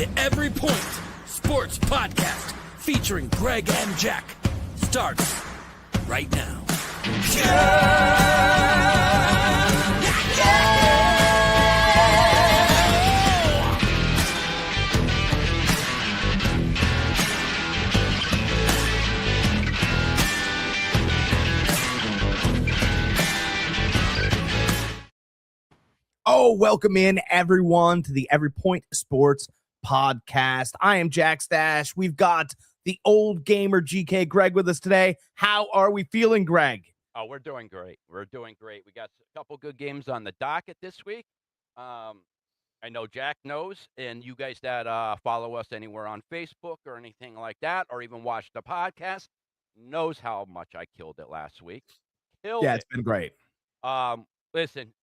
The Every Point Sports Podcast featuring Greg and Jack starts right now. Oh, welcome in everyone to the Every Point Sports Podcast. I am Jack Stash. We've got the OldGamerGK Greg with us today. How are we feeling, Greg? Oh, we're doing great. We're doing great. We got a couple good games on the docket this week. I know Jack knows, and you guys that follow us anywhere on Facebook or anything like that, or even watch the podcast, knows how much I killed it last week. It's been great. Listen,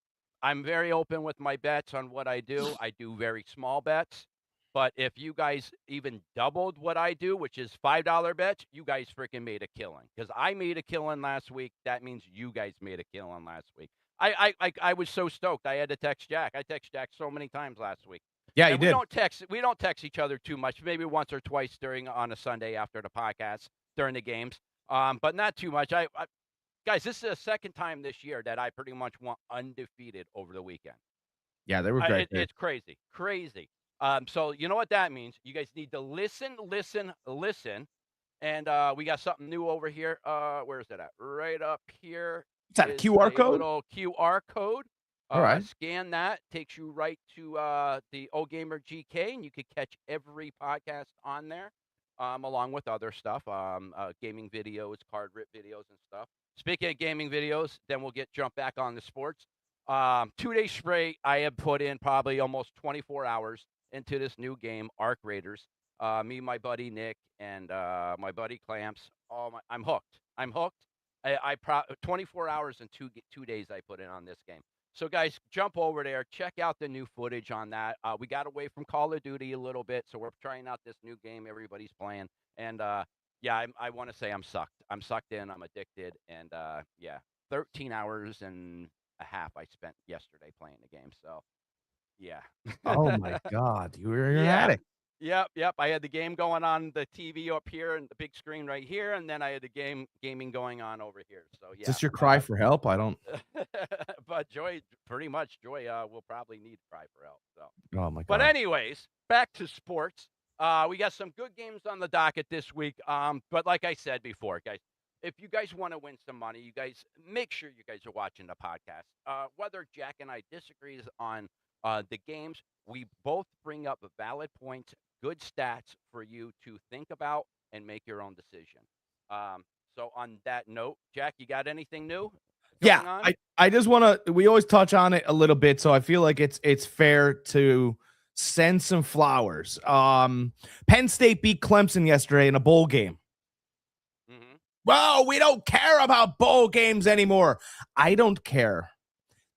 I'm very open with my bets on what I do. I do very small bets. But if you guys even doubled what I do, which is $5 bets, you guys freaking made a killing. Because I made a killing last week. That means you guys made a killing last week. I was so stoked. I had to text Jack. I text Jack so many times last week. Yeah, and you did. We don't text each other too much. Maybe once or twice on a Sunday after the podcast during the games. But not too much. Guys, this is the second time this year that I pretty much went undefeated over the weekend. Yeah, they were great. It's crazy. So you know what that means? You guys need to listen. And we got something new over here. Where is it at? Right up here. Is that a QR code? Little QR code. All right. Scan that. Takes you right to the OldGamerGK, and you can catch every podcast on there, along with other stuff, gaming videos, card rip videos, and stuff. Speaking of gaming videos, then we'll jump back on the sports. 2 days straight, I have put in probably almost 24 hours into this new game, Arc Raiders. Me, my buddy Nick, and my buddy Clamps. I'm hooked. 24 hours and 2 days I put in on this game. So guys, jump over there, check out the new footage on that. We got away from Call of Duty a little bit, so we're trying out this new game everybody's playing. And yeah, I want to say I'm sucked. I'm sucked in. I'm addicted. And 13 hours and a half I spent yesterday playing the game. So yeah. Oh my God, you're an addict. Yep. I had the game going on the TV up here and the big screen right here, and then I had the gaming going on over here. So yeah. Is this your cry for help? I don't. But Joy will probably need cry for help. So. Oh my God. But anyways, back to sports. We got some good games on the docket this week. But like I said before, guys, if you guys want to win some money, you guys make sure you guys are watching the podcast. Whether Jack and I disagree on the games, we both bring up valid points, good stats for you to think about and make your own decision. So on that note, Jack, you got anything new? Yeah, I just want to. We always touch on it a little bit, so I feel like it's fair to send some flowers. Penn State beat Clemson yesterday in a bowl game. Mm-hmm. Well, we don't care about bowl games anymore. I don't care.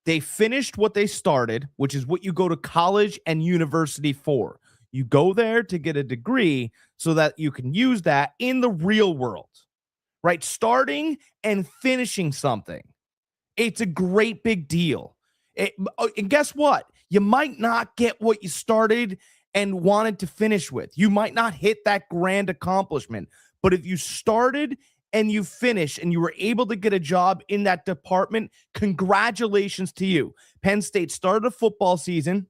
They finished what they started, which is what you go to college and university for. You go there to get a degree so that you can use that in the real world, right? Starting and finishing something. It's a great big deal. And guess what? You might not get what you started and wanted to finish with. You might not hit that grand accomplishment. But if you started and you finished and you were able to get a job in that department, congratulations to you. Penn State started a football season.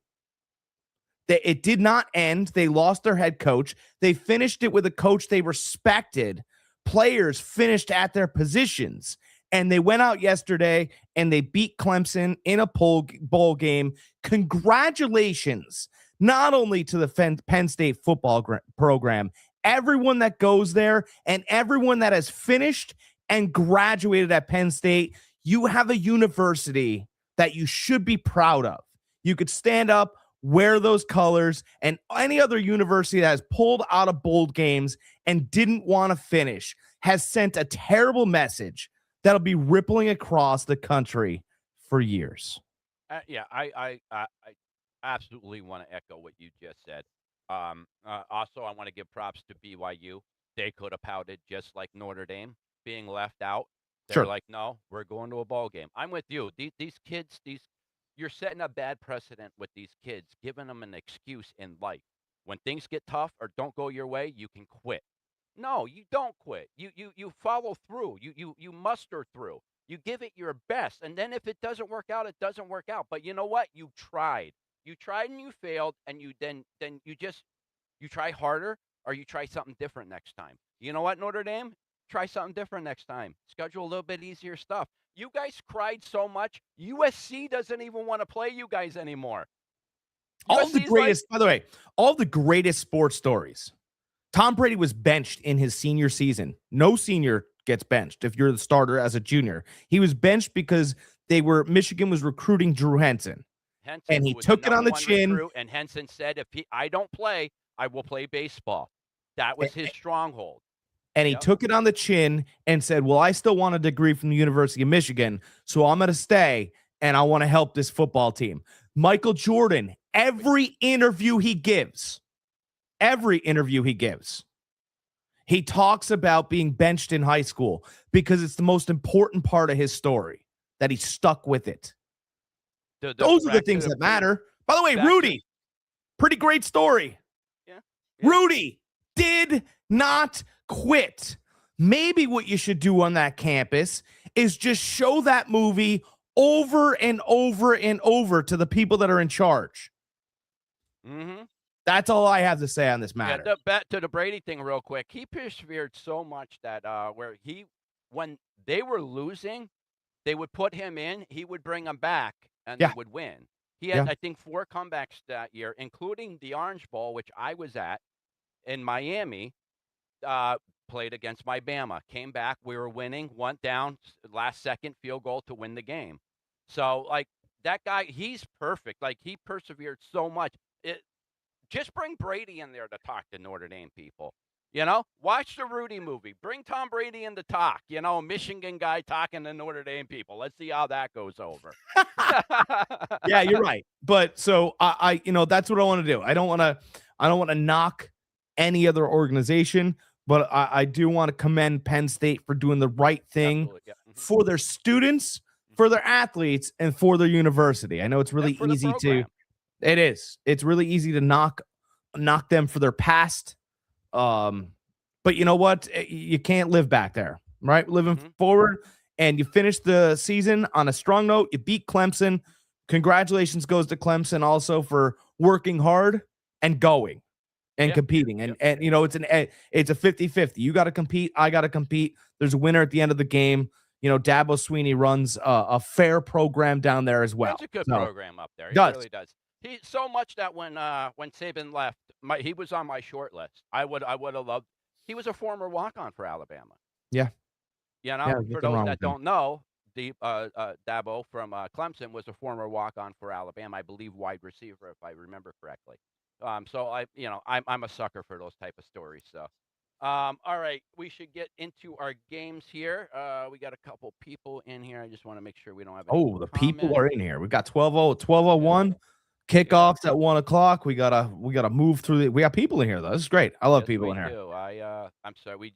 It did not end. They lost their head coach. They finished it with a coach they respected. Players finished at their positions. And they went out yesterday and they beat Clemson in a bowl game. Congratulations, not only to the Penn State football program, everyone that goes there and everyone that has finished and graduated at Penn State. You have a university that you should be proud of. You could stand up, wear those colors, and any other university that has pulled out of bowl games and didn't want to finish has sent a terrible message that'll be rippling across the country for years. I absolutely want to echo what you just said. Also, I want to give props to BYU. They could have pouted just like Notre Dame being left out. They're like, no, we're going to a ball game. I'm with you. These kids, you're setting a bad precedent with these kids, giving them an excuse in life. When things get tough or don't go your way, you can quit. No, you don't quit. You follow through. You muster through. You give it your best. And then if it doesn't work out, it doesn't work out. But you know what? You tried. You tried and you failed, and you try harder or you try something different next time. You know what, Notre Dame? Try something different next time. Schedule a little bit easier stuff. You guys cried so much. USC doesn't even want to play you guys anymore. All the USC's greatest, by the way, all the greatest sports stories. Tom Brady was benched in his senior season. No senior gets benched if you're the starter as a junior. He was benched because Michigan was recruiting Drew Henson. Henson, And he who was the took it on number the one chin. recruit, and Henson said, I don't play, I will play baseball. That was his stronghold. And he took it on the chin and said, well, I still want a degree from the University of Michigan, so I'm going to stay, and I want to help this football team. Michael Jordan, every interview he gives, he talks about being benched in high school because it's the most important part of his story, that he stuck with it. Those are the things that matter. By the way, Rudy, pretty great story. Yeah. Rudy did not quit. Maybe what you should do on that campus is just show that movie over and over and over to the people that are in charge. Mm-hmm. That's all I have to say on this matter. Yeah, back to the Brady thing real quick. He persevered so much that when they were losing, they would put him in, he would bring them back, and they would win. He had, I think, 4 comebacks that year, including the Orange Bowl, which I was at in Miami. Played against my Bama, came back, we were winning, went down, last second field goal to win the game. So, like, that guy, he's perfect. Like, he persevered so much. Just bring Brady in there to talk to Notre Dame people. You know, watch the Rudy movie. Bring Tom Brady in to talk. You know, a Michigan guy talking to Notre Dame people. Let's see how that goes over. Yeah, you're right. But so I that's what I want to do. I don't want to knock any other organization, but I do want to commend Penn State for doing the right thing for their students, for their athletes, and for their university. I know it's really easy to. It is. It's really easy to knock them for their past. But you know what? You can't live back there, right? Living forward, and you finish the season on a strong note. You beat Clemson. Congratulations goes to Clemson also for working hard and going and competing. And you know, it's a 50-50. You got to compete. I got to compete. There's a winner at the end of the game. You know, Dabo Sweeney runs a fair program down there as well. It's a good program up there. He really does. He so much that when Saban left, he was on my short list. I would have loved. He was a former walk-on for Alabama. Yeah. You know, for those that don't know, the Dabo from Clemson was a former walk-on for Alabama, I believe wide receiver, if I remember correctly. So I'm a sucker for those type of stories. So, all right, we should get into our games here. We got a couple people in here. I just want to make sure we don't have any the people are in here. We got 12:01. Kickoffs at 1 o'clock. We gotta move through. We got people in here though. This is great. I love people in here. I'm sorry. We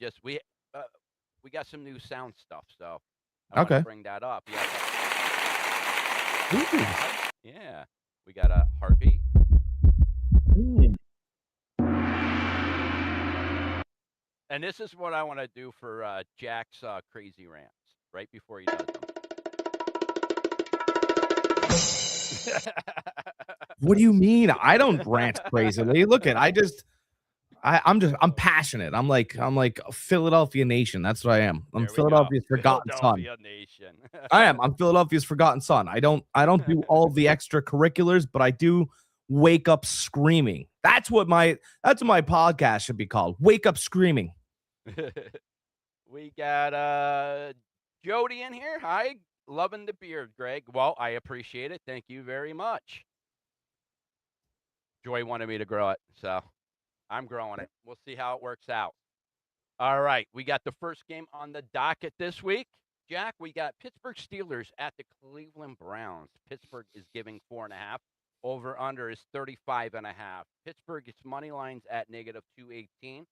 got some new sound stuff, so I want to bring that up. Yeah, we got a heartbeat. And this is what I want to do for Jack's crazy rants right before he does them. What do you mean? I don't rant crazily. Look at I'm passionate. I'm like Philadelphia Nation. That's what I am. I'm Philadelphia's forgotten son. Nation. I am. I'm Philadelphia's forgotten son. I don't do all the extracurriculars, but I do wake up screaming. That's what my podcast should be called. Wake up screaming. We got Jody in here. Hi. Loving the beard, Greg. Well, I appreciate it. Thank you very much. Joy wanted me to grow it, so I'm growing it. We'll see how it works out. All right, we got the first game on the docket this week. Jack, we got Pittsburgh Steelers at the Cleveland Browns. Pittsburgh is giving 4.5. Over under is 35.5. Pittsburgh, its money lines at -218.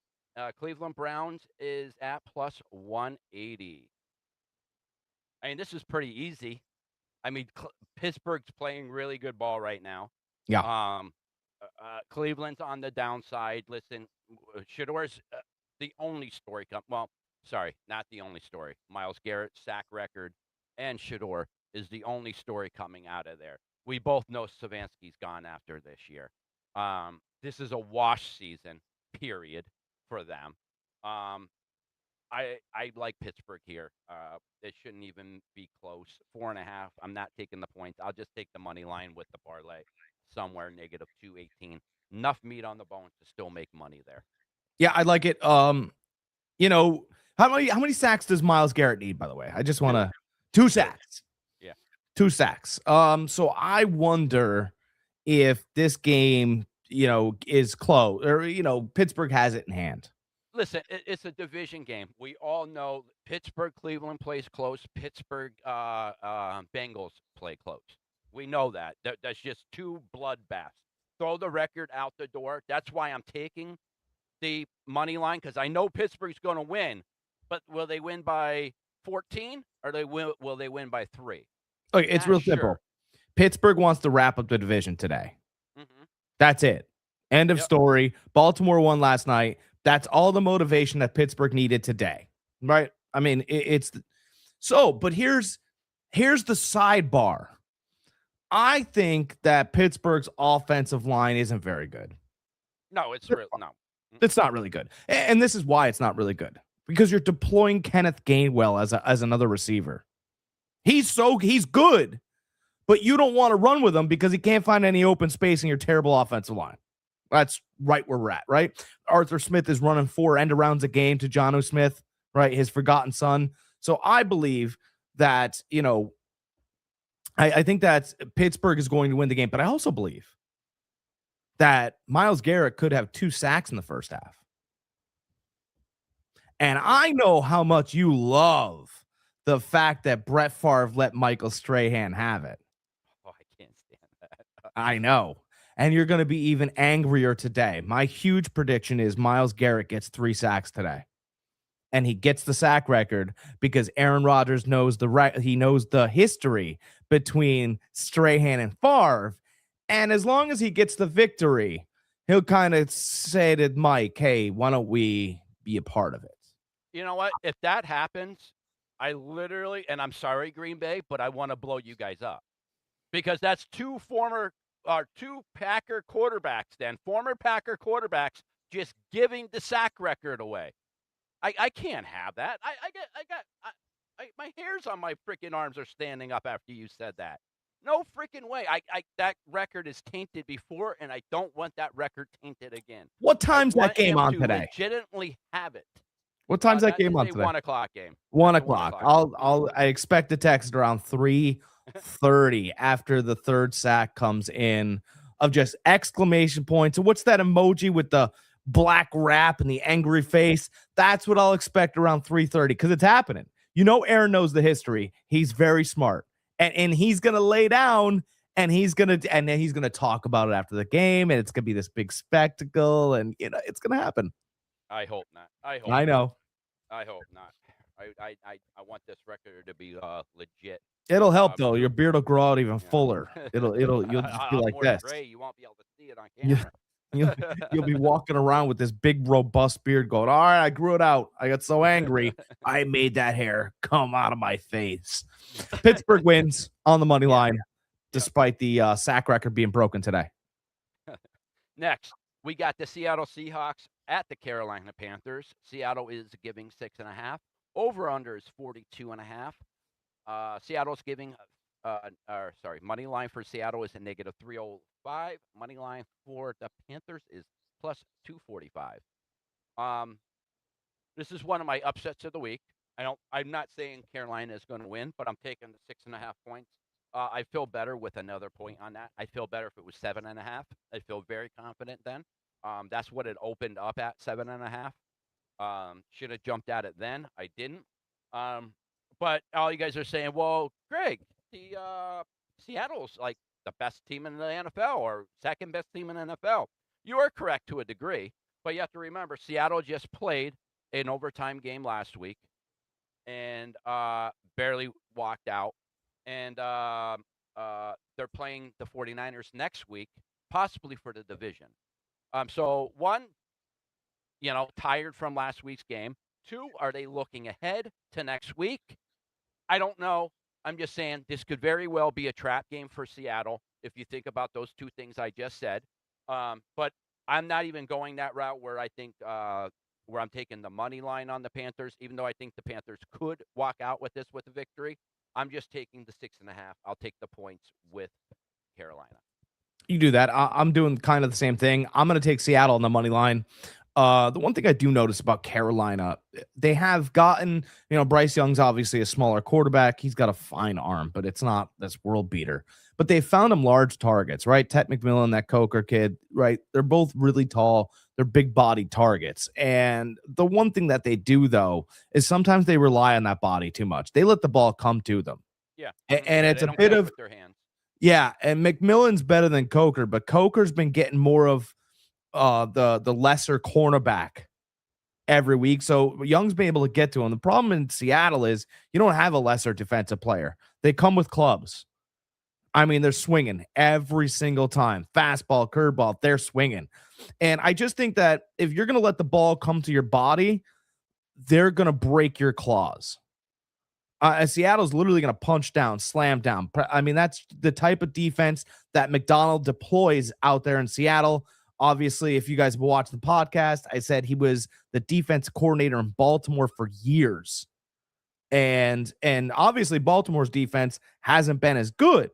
Cleveland Browns is at +180. I mean, this is pretty easy. I mean, Pittsburgh's playing really good ball right now. Yeah. Cleveland's on the downside. Listen, Shador's the only story. Well, sorry, not the only story. Myles Garrett's sack record and Shador is the only story coming out of there. We both know Savansky's gone after this year. This is a wash season, period, for them. Um, I like Pittsburgh here. It shouldn't even be close. 4.5. I'm not taking the points. I'll just take the money line with the parlay somewhere negative 218. Enough meat on the bone to still make money there. Yeah, I like it. You know, how many sacks does Myles Garrett need, by the way? I just want to 2 sacks. Yeah. 2 sacks. So I wonder if this game, is close or Pittsburgh has it in hand. Listen, it's a division game. We all know Pittsburgh, Cleveland plays close. Pittsburgh, Bengals play close. We know that. That's just 2 bloodbaths. Throw the record out the door. That's why I'm taking the money line, because I know Pittsburgh's going to win. But will they win by 14 or will they win by 3? Okay, it's real simple. Pittsburgh wants to wrap up the division today. Mm-hmm. That's it. End of story. Baltimore won last night. That's all the motivation that Pittsburgh needed today, right? I mean, but here's the sidebar. I think that Pittsburgh's offensive line isn't very good. No, it's real. No, it's not really good, and this is why it's not really good, because you're deploying Kenneth Gainwell as another receiver. He's good, but you don't want to run with him because he can't find any open space in your terrible offensive line. That's right where we're at, right? Arthur Smith is running 4 end-arounds a game to Jonnu Smith, right? His forgotten son. So I believe that, I think that Pittsburgh is going to win the game, but I also believe that Myles Garrett could have 2 sacks in the first half. And I know how much you love the fact that Brett Favre let Michael Strahan have it. Oh, I can't stand that. I know. And you're going to be even angrier today. My huge prediction is Myles Garrett gets 3 sacks today. And he gets the sack record because Aaron Rodgers knows the history between Strahan and Favre. And as long as he gets the victory, he'll kind of say to Mike, hey, why don't we be a part of it? You know what? If that happens, I literally, and I'm sorry, Green Bay, but I want to blow you guys up. Because that's 2 Packer quarterbacks, former Packer quarterbacks, just giving the sack record away. I can't have that. My hairs on my freaking arms are standing up after you said that. No freaking way. That record is tainted before, and I don't want that record tainted again. What time's that game on today? Legitimately have it. What time's that game on today? 1 o'clock game. 1 o'clock. I expect a text around 3:30 after the 3rd sack comes in of just exclamation points. And what's that emoji with the black wrap and the angry face? That's what I'll expect around 3:30 because it's happening. Aaron knows the history. He's very smart. And he's gonna lay down and then he's gonna talk about it after the game, and it's gonna be this big spectacle, and it's gonna happen. I hope not. I know. I hope not. I want this record to be legit. It'll help though. Your beard will grow out even fuller. You'll just be like this. Gray. You won't be able to see it on camera. You'll be walking around with this big robust beard going, all right, I grew it out. I got so angry. I made that hair come out of my face. Pittsburgh wins on the money line, despite the sack record being broken today. Next, we got the Seattle Seahawks at the Carolina Panthers. Seattle is giving 6.5. Over-under is 42.5. Seattle's giving, money line for Seattle is a negative 305. Money line for the Panthers is plus 245. This is one of my upsets of the week. I'm not saying Carolina is going to win, but I'm taking the 6.5 points. I feel better with another point on that. I feel better if it was 7.5. I feel very confident then. That's what it opened up at, 7.5. Should have jumped at it then. I didn't. But all you guys are saying, well, Greg, the Seattle's like the best team in the NFL or second best team in the NFL. You are correct to a degree, but you have to remember Seattle just played an overtime game last week and barely walked out. And they're playing the 49ers next week, possibly for the division. So one, tired from last week's game. Two, are they looking ahead to next week? I don't know. I'm just saying this could very well be a trap game for Seattle if you think about those two things I just said. But I'm not even going that route where I think where I'm taking the money line on the Panthers, even though I think the Panthers could walk out with this with a victory. I'm just taking the 6.5. I'll take the points with Carolina. You do that. I'm doing kind of the same thing. I'm going to take Seattle on the money line. The one thing I do notice about Carolina, they have gotten, Bryce Young's obviously a smaller quarterback. He's got a fine arm, but it's not this world beater. But they found him large targets, right? Ted McMillan, that Coker kid, right? They're both really tall. They're big bodied targets. And the one thing that they do, though, is sometimes they rely on that body too much. They let the ball come to them. Yeah. And Yeah, it's they a don't bit catch of, with their hands. yeah. And McMillan's better than Coker, but Coker's been getting more of the lesser cornerback every week. So Young's been able to get to him. The problem in Seattle is you don't have a lesser defensive player. They come with clubs. I mean, they're swinging every single time. Fastball, curveball, they're swinging. And I just think that if you're going to let the ball come to your body, they're going to break your claws. Seattle's literally going to punch down, slam down. I mean, that's the type of defense that McDonald deploys out there in Seattle. Obviously, if you guys have watched the podcast, I said he was the defense coordinator in Baltimore for years. And obviously Baltimore's defense hasn't been as good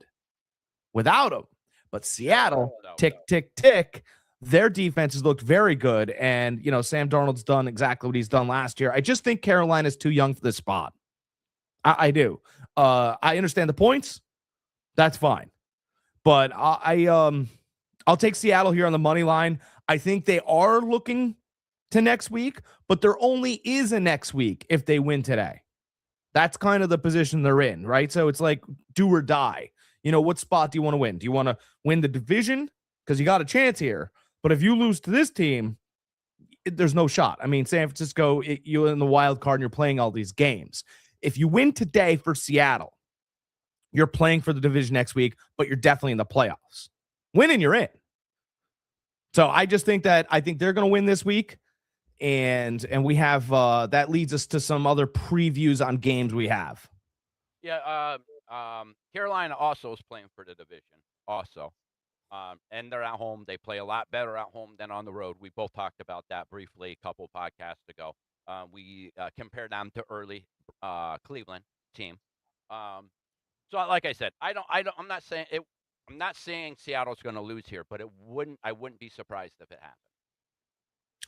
without him. But Seattle, tick, tick, tick, their defense has looked very good. And, Sam Darnold's done exactly what he's done last year. I just think Carolina's too young for this spot. I do. I understand the points. That's fine. But I'll take Seattle here on the money line. I think they are looking to next week, but there only is a next week if they win today. That's kind of the position they're in, right? So it's like do or die. What spot do you want to win? Do you want to win the division? Because you got a chance here. But if you lose to this team, there's no shot. I mean, San Francisco, you're in the wild card and you're playing all these games. If you win today for Seattle, you're playing for the division next week, but you're definitely in the playoffs. Winning, you're in. So I just think they're going to win this week. And we have that leads us to some other previews on games we have. Yeah, Carolina also is playing for the division also. And they're at home. They play a lot better at home than on the road. We both talked about that briefly a couple podcasts ago. We compared them to early Cleveland team. So like I said, I'm not saying it. I'm not saying Seattle's going to lose here, but I wouldn't be surprised if it happened.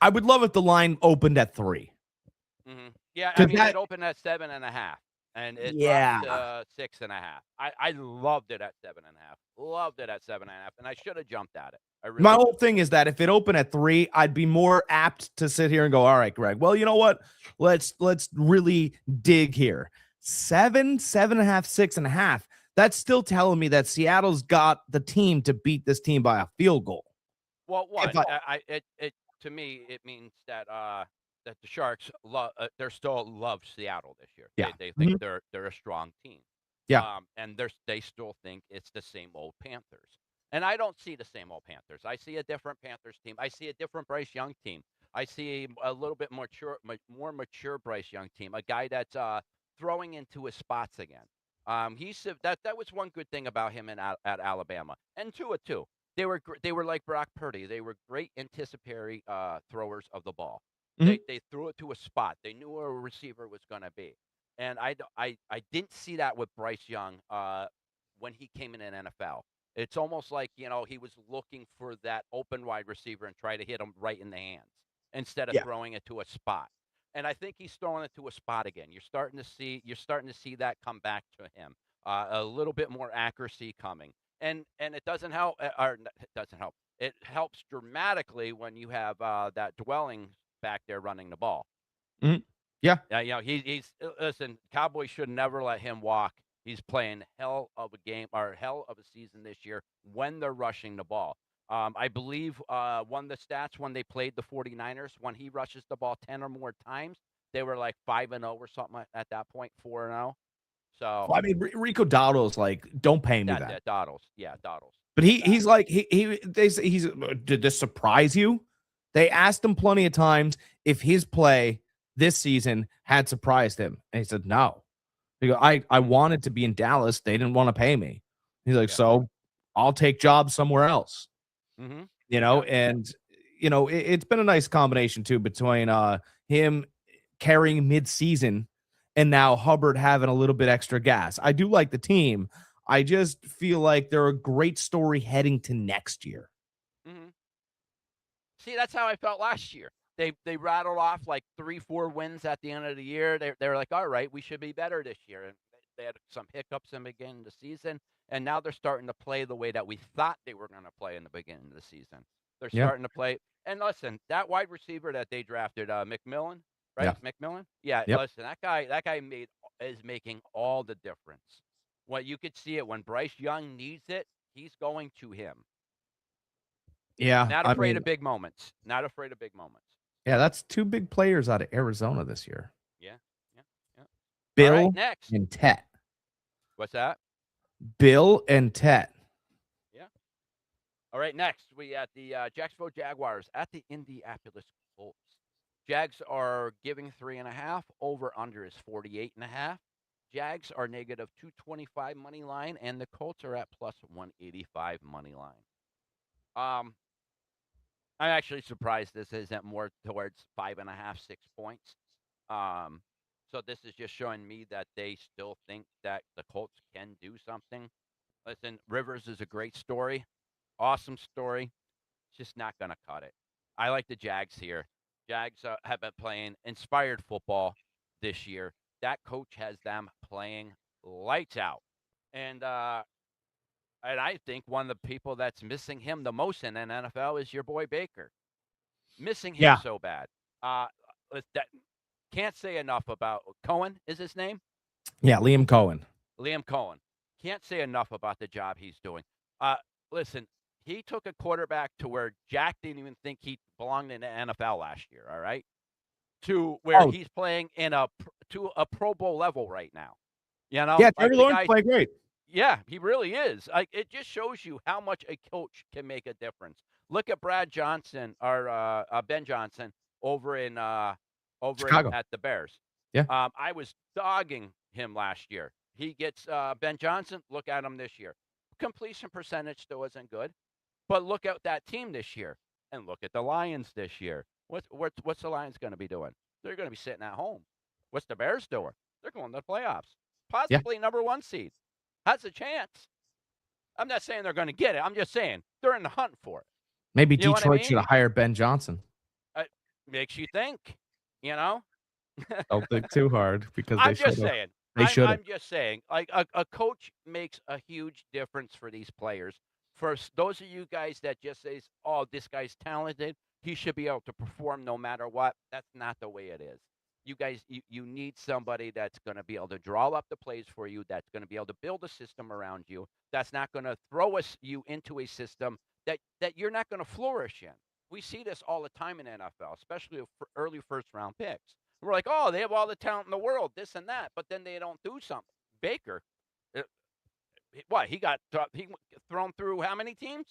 I would love if the line opened at 3. Mm-hmm. Yeah, I mean, it opened at 7.5, and it dropped to 6.5. I loved it at 7.5. Loved it at 7.5, and I should have jumped at it. My whole thing is that if it opened at 3, I'd be more apt to sit here and go, all right, Greg, well, you know what? Let's really dig here. 7, 7.5, 6.5. That's still telling me that Seattle's got the team to beat this team by a field goal. Well, to me, it means that that the Sharks they still love Seattle this year. Yeah. They think they're a strong team. Yeah. And they still think it's the same old Panthers. And I don't see the same old Panthers. I see a different Panthers team. I see a different Bryce Young team. I see a little bit more mature Bryce Young team. A guy that's throwing into his spots again. That was one good thing about him at Alabama. And Tua too. They were like Brock Purdy. They were great anticipatory throwers of the ball. Mm-hmm. They threw it to a spot. They knew where a receiver was going to be. And I didn't see that with Bryce Young when he came in an NFL. It's almost like, he was looking for that open wide receiver and try to hit him right in the hands instead of throwing it to a spot. And I think he's throwing it to a spot again. You're starting to see that come back to him. A little bit more accuracy coming. And it doesn't help, or it doesn't help. It helps dramatically when you have that dwelling back there running the ball. Mm-hmm. Yeah. He's listen. Cowboys should never let him walk. He's playing hell of a game or hell of a season this year when they're rushing the ball. I believe one of the stats when they played the 49ers, when he rushes the ball 10 or more times, they were like 5-0 or something at that point, 4-0. So I mean, Rico Dowdle's like, don't pay me that. Dowdles. Yeah, Dowdles. But he's like they say did this surprise you? They asked him plenty of times if his play this season had surprised him, and he said no. He go, I wanted to be in Dallas. They didn't want to pay me. He's like, Yeah. so I'll take jobs somewhere else. Mm-hmm. And it's been a nice combination too between him carrying mid-season and now Hubbard having a little bit extra gas. I do like the team. I just feel like they're a great story heading to next year. Mm-hmm. See, that's how I felt last year. They rattled off like 3-4 wins at the end of the year. They were like, all right, we should be better this year. And they had some hiccups in the beginning of the season, and now they're starting to play the way that we thought they were going to play in the beginning of the season. They're starting to play. And listen, that wide receiver that they drafted, McMillan, right? Yeah. McMillan. Yeah. Yep. Listen, that guy is making all the difference. What you could see it when Bryce Young needs it, he's going to him. Yeah. Not afraid of big moments. Not afraid of big moments. Yeah, that's two big players out of Arizona this year. Yeah. Bill All right, next. and Tet. What's that? Bill and Tet. Yeah. All right, next we got the Jacksonville Jaguars at the Indianapolis Colts. Jags are giving 3.5. Over under is 48.5. Jags are negative 225 money line, and the Colts are at plus 185 money line. I'm actually surprised this isn't more towards 5.5, 6 points. So this is just showing me that they still think that the Colts can do something. Listen, Rivers is a great story, awesome story. It's just not going to cut it. I like the Jags here. Jags have been playing inspired football this year. That coach has them playing lights out. And I think one of the people that's missing him the most in an NFL is your boy Baker. Missing him so bad. Can't say enough about Cohen is his name? Yeah, Liam Cohen. Liam Cohen. Can't say enough about the job he's doing. Listen, he took a quarterback to where Jack didn't even think he belonged in the NFL last year, all right? To where he's playing to a Pro Bowl level right now. You know? Yeah, Trevor Lawrence played great. Yeah, he really is. It just shows you how much a coach can make a difference. Look at Brad Johnson or Ben Johnson over Chicago. at the Bears. Yeah. I was dogging him last year. He gets Ben Johnson. Look at him this year. Completion percentage still isn't good, but look at that team this year, and look at the Lions this year. What's the Lions going to be doing? They're going to be sitting at home. What's the Bears doing? They're going to the playoffs, possibly number 1 seed. Has a chance. I'm not saying they're going to get it. I'm just saying they're in the hunt for it. Maybe Detroit should have hired Ben Johnson. Makes you think, you know? Don't think too hard because I'm just saying. They should. I'm just saying, like a coach makes a huge difference for these players. For those of you guys that just say, "Oh, this guy's talented. He should be able to perform no matter what." That's not the way it is. You guys, you need somebody that's going to be able to draw up the plays for you, that's going to be able to build a system around you, that's not going to throw you into a system that you're not going to flourish in. We see this all the time in NFL, especially for early first-round picks. We're like, oh, they have all the talent in the world, this and that, but then they don't do something. Baker, he got thrown through how many teams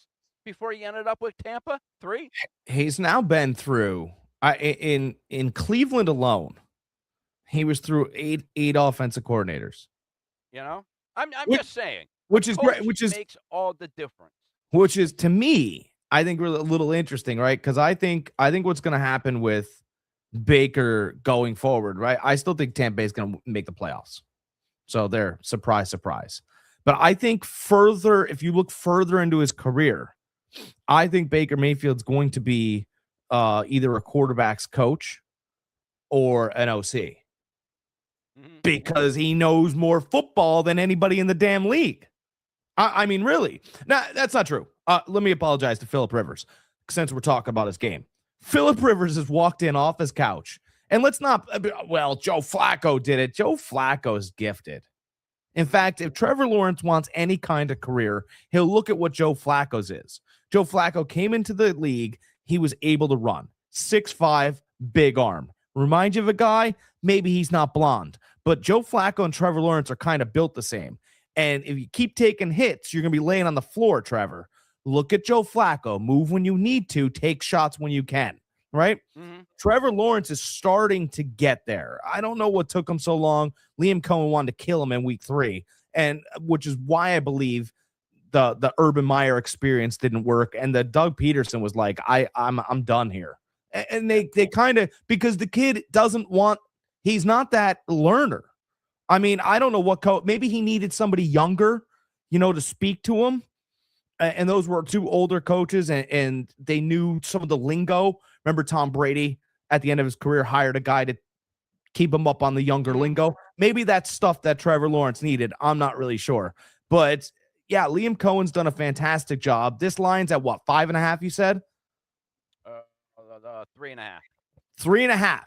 before he ended up with Tampa? 3? He's now been through in Cleveland alone. He was through eight offensive coordinators. You know, I'm just saying, which is great. Which makes all the difference. Which is, to me, I think, really a little interesting, right? Because I think what's going to happen with Baker going forward, right? I still think Tampa Bay is going to make the playoffs. So they're surprise. But I think if you look further into his career, I think Baker Mayfield's going to be either a quarterback's coach or an OC. Because he knows more football than anybody in the damn league. I mean, really. No, that's not true. Let me apologize to Phillip Rivers, since we're talking about his game. Phillip Rivers has walked in off his couch. And let's not, Joe Flacco did it. Joe Flacco's gifted. In fact, if Trevor Lawrence wants any kind of career, he'll look at what Joe Flacco's is. Joe Flacco came into the league. He was able to run. 6'5", big arm. Remind you of a guy? Maybe he's not blonde. But Joe Flacco and Trevor Lawrence are kind of built the same. And if you keep taking hits, you're going to be laying on the floor, Trevor. Look at Joe Flacco. Move when you need to. Take shots when you can. Right? Mm-hmm. Trevor Lawrence is starting to get there. I don't know what took him so long. Liam Cohen wanted to kill him in week 3, and which is why I believe the Urban Meyer experience didn't work, and the Doug Peterson was like, I'm done here. And they kind of, because the kid doesn't want, he's not that learner. I mean, I don't know what coach, maybe he needed somebody younger, to speak to him. And those were 2 older coaches, and they knew some of the lingo. Remember, Tom Brady at the end of his career hired a guy to keep him up on the younger lingo. Maybe that's stuff that Trevor Lawrence needed. I'm not really sure. But yeah, Liam Cohen's done a fantastic job. This line's at what, 5.5, you said? 3.5. 3.5.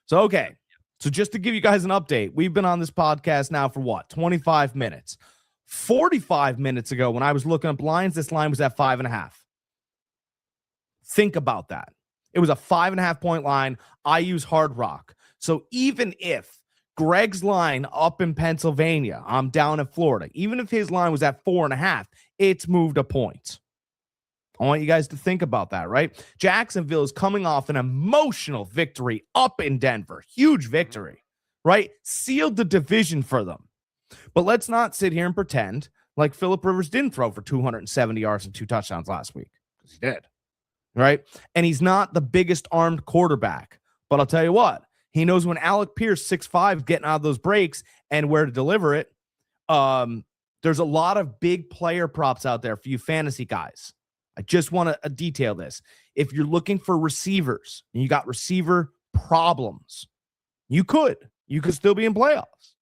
So, okay. So just to give you guys an update, we've been on this podcast now for what, 25 minutes. 45 minutes ago, when I was looking up lines, this line was at 5.5. Think about that. It was a 5.5 point line. I use Hard Rock. So even if Greg's line up in Pennsylvania, I'm down in Florida, even if his line was at 4.5, it's moved a point. I want you guys to think about that, right? Jacksonville is coming off an emotional victory up in Denver. Huge victory, right? Sealed the division for them. But let's not sit here and pretend like Phillip Rivers didn't throw for 270 yards and 2 touchdowns last week, because he did, right? And he's not the biggest armed quarterback. But I'll tell you what, he knows when Alec Pierce, 6'5", getting out of those breaks and where to deliver it. There's a lot of big player props out there for you fantasy guys. I just want to detail this. If you're looking for receivers and you got receiver problems, you could still be in playoffs.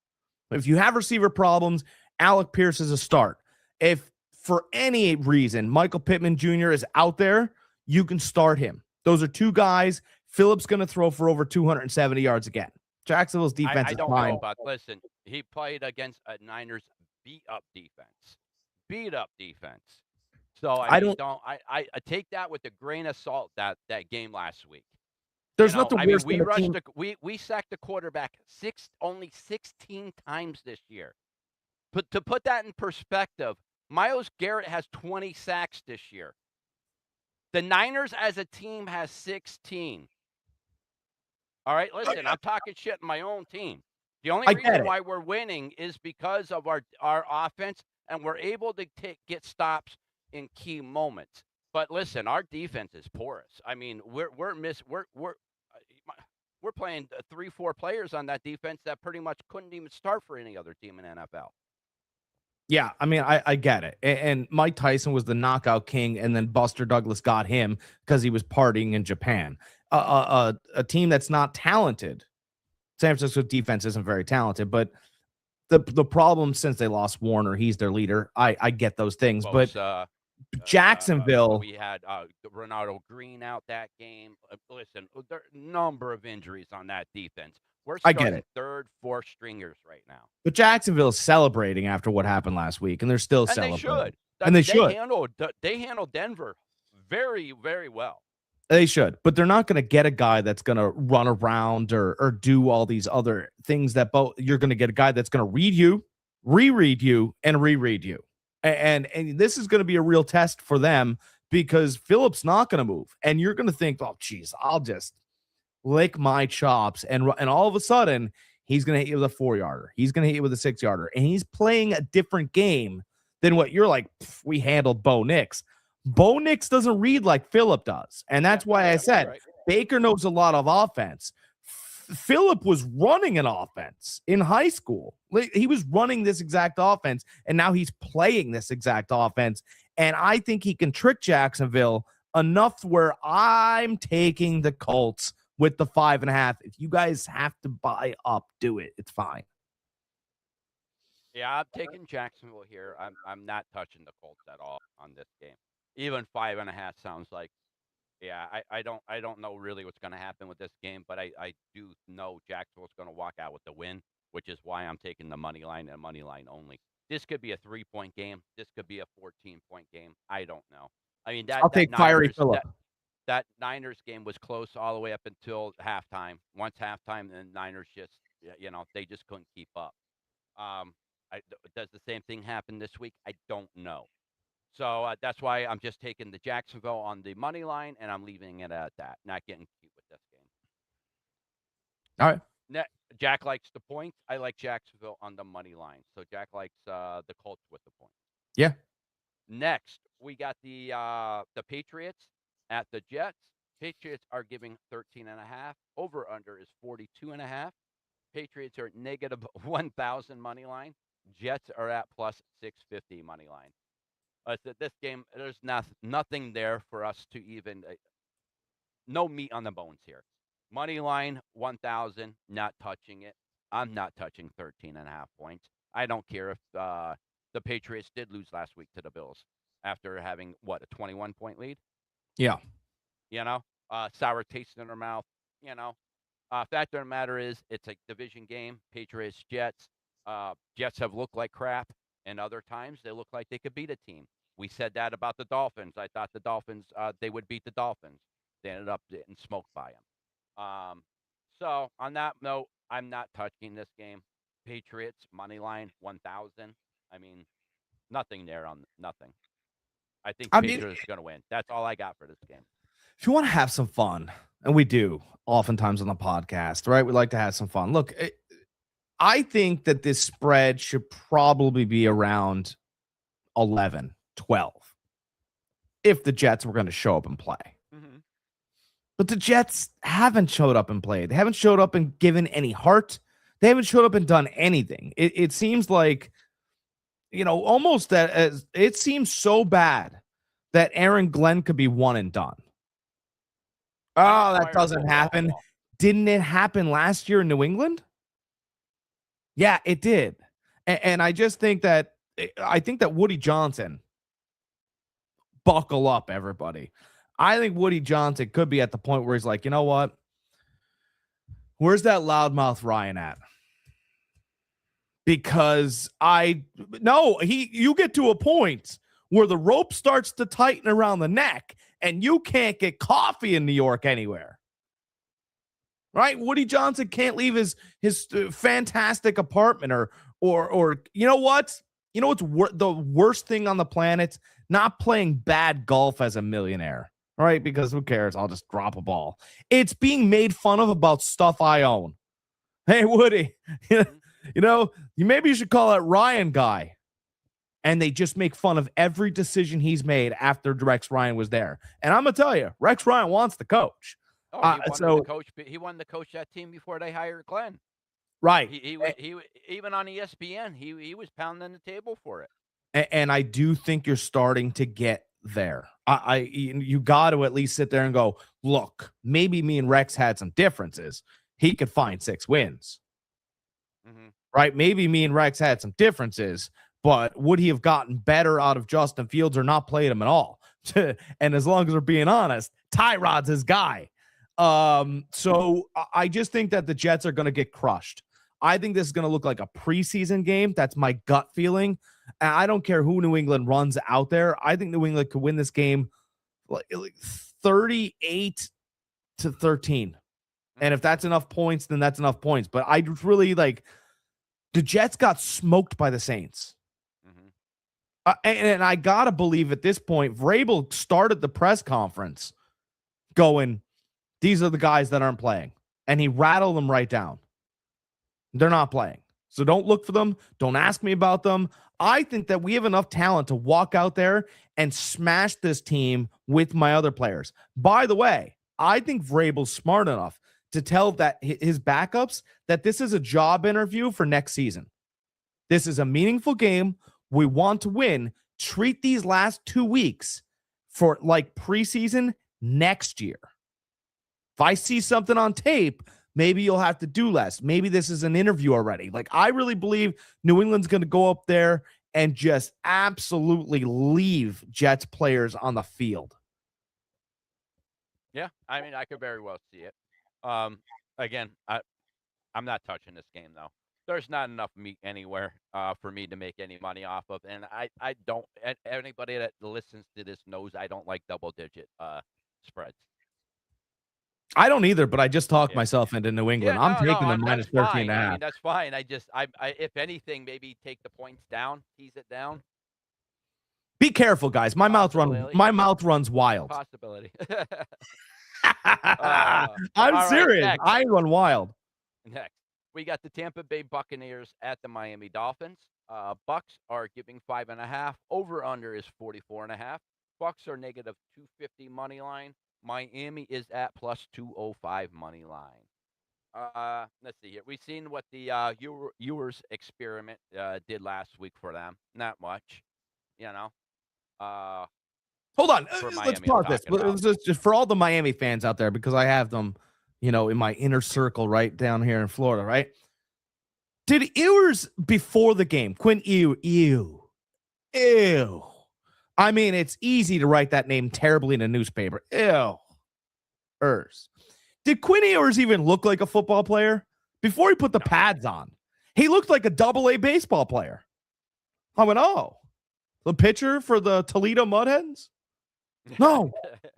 But if you have receiver problems, Alec Pierce is a start. If for any reason Michael Pittman Jr. is out there, you can start him. Those are 2 guys. Phillip's going to throw for over 270 yards again. Jacksonville's defense I is don't fine. know, but listen, he played against a Niners beat-up defense. So I take that with a grain of salt, that game last week. There's nothing worse than a team. We sacked the quarterback only 16 times this year. But to put that in perspective, Myles Garrett has 20 sacks this year. The Niners as a team has 16. All right, listen, I'm talking shit in my own team. The only reason why we're winning is because of our offense, and we're able to get stops in key moments. But listen, our defense is porous. I mean, we're playing 3-4 players on that defense that pretty much couldn't even start for any other team in NFL. Yeah, I mean, I get it. And Mike Tyson was the knockout king, and then Buster Douglas got him because he was partying in Japan. A team that's not talented. San Francisco defense isn't very talented, but the problem since they lost Warner, he's their leader. I get those things, but Jacksonville. We had Ronaldo Green out that game. Listen, there are a number of injuries on that defense. We're starting 3rd, 4th stringers right now. But Jacksonville is celebrating after what happened last week, and they're still celebrating. They should. They handled Denver very, very well. They should, but they're not going to get a guy that's going to run around or do all these other things that you're going to get a guy that's going to read you, reread you, and reread you. And this is going to be a real test for them, because Phillip's not going to move. And you're going to think, oh, geez, I'll just lick my chops. And all of a sudden, he's going to hit you with a 4-yarder. He's going to hit you with a 6-yarder. And he's playing a different game than what you're like, we handled Bo Nix. Bo Nix doesn't read like Phillip does. And that's why I said Baker knows a lot of offense. Phillip was running an offense in high school. He was running this exact offense, and now he's playing this exact offense. And I think he can trick Jacksonville enough where I'm taking the Colts with the 5.5. If you guys have to buy up, do it. It's fine. Yeah, I'm taking Jacksonville here. I'm not touching the Colts at all on this game. Even 5.5 sounds like, yeah, I don't know really what's going to happen with this game, but I do know Jacksonville's going to walk out with the win, which is why I'm taking the money line and money line only. This could be a 3-point game. This could be a 14-point game. I don't know. I mean, I'll take fiery Phillip. That Niners game was close all the way up until halftime. Once halftime, the Niners just, they just couldn't keep up. Does the same thing happen this week? I don't know. So that's why I'm just taking the Jacksonville on the money line, and I'm leaving it at that. Not getting cute with this game. All right. Jack likes the points. I like Jacksonville on the money line. So Jack likes the Colts with the points. Yeah. Next, we got the Patriots at the Jets. Patriots are giving 13.5. Over under is 42.5. Patriots are at negative 1,000 money line. Jets are at plus 650 money line. This game, there's nothing there for us to even, no meat on the bones here. Money line 1,000, not touching it. I'm not touching 13.5 points. I don't care if the Patriots did lose last week to the Bills after having, what, a 21-point lead? Yeah. Sour taste in their mouth. Fact of the matter is, it's a division game. Patriots, Jets. Jets have looked like crap, and other times they look like they could beat a team. We said that about the Dolphins. I thought the Dolphins, they would beat the Dolphins. They ended up getting smoked by them. So on that note, I'm not touching this game. Patriots, money line, 1,000. I mean, nothing there on nothing. I think Patriots are going to win. That's all I got for this game. If you want to have some fun, and we do oftentimes on the podcast, right? We like to have some fun. Look, I think that this spread should probably be around 11, 12 if the Jets were going to show up and play. Mm-hmm. But the Jets haven't showed up and played. They haven't showed up and given any heart. They haven't showed up and done anything. It seems like, almost that as it seems so bad that Aaron Glenn could be one and done. Oh, that doesn't happen. Didn't it happen last year in New England? Yeah, it did. And I just think that Woody Johnson, buckle up, everybody. I think Woody Johnson could be at the point where he's like, you know what? Where's that loudmouth Ryan at? Because you get to a point where the rope starts to tighten around the neck and you can't get coffee in New York anywhere. Right? Woody Johnson can't leave his fantastic apartment or you know what? You know what's the worst thing on the planet? Not playing bad golf as a millionaire. Right? Because who cares? I'll just drop a ball. It's being made fun of about stuff I own. Hey, Woody, maybe you should call that Ryan guy. And they just make fun of every decision he's made after Rex Ryan was there. And I'm going to tell you, Rex Ryan wants the coach. He wanted to coach that team before they hired Glenn. Right. He even on ESPN, he was pounding the table for it. And I do think you're starting to get there. You got to at least sit there and go, look, maybe me and Rex had some differences. He could find 6 wins. Mm-hmm. Right? Maybe me and Rex had some differences, but would he have gotten better out of Justin Fields or not played him at all? And as long as we're being honest, Tyrod's his guy. So I just think that the Jets are going to get crushed. I think this is going to look like a preseason game. That's my gut feeling. And I don't care who New England runs out there. I think New England could win this game like 38-13. And if that's enough points, then that's enough points. But I really the Jets got smoked by the Saints. Mm-hmm. And I got to believe at this point, Vrabel started the press conference going, these are the guys that aren't playing. And he rattled them right down. They're not playing. So don't look for them. Don't ask me about them. I think that we have enough talent to walk out there and smash this team with my other players. By the way, I think Vrabel's smart enough to tell that his backups that this is a job interview for next season. This is a meaningful game. We want to win. Treat these last 2 weeks for like preseason next year. If I see something on tape, maybe you'll have to do less. Maybe this is an interview already. I really believe New England's going to go up there and just absolutely leave Jets players on the field. Yeah, I mean, I could very well see it. Again, I'm not touching this game, though. There's not enough meat anywhere for me to make any money off of. And I don't – anybody that listens to this knows I don't like double-digit spreads. I don't either, but I just talked myself into New England. I'm taking the minus 13.5. I mean, that's fine. I if anything, maybe take the points down, tease it down. Be careful, guys. My mouth runs wild. Possibility. I'm all right, serious. next. I run wild. Next, we got the Tampa Bay Buccaneers at the Miami Dolphins. Bucks are giving 5.5. Over under is 44.5. Bucks are negative 250 money line. Miami is at plus 205 money line. Let's see here. We've seen what the Ewers experiment did last week for them. Not much, you know. Hold on. For Let's Miami, pause I'm this. talking about. Just for all the Miami fans out there, because I have them, in my inner circle right down here in Florida, right? Did Ewers before the game, Quinn ew. I mean, it's easy to write that name terribly in a newspaper. Ew. Did Quinn Ewers even look like a football player? Before he put the pads on, he looked like a double-A baseball player. I went, oh, the pitcher for the Toledo Mudhens? No,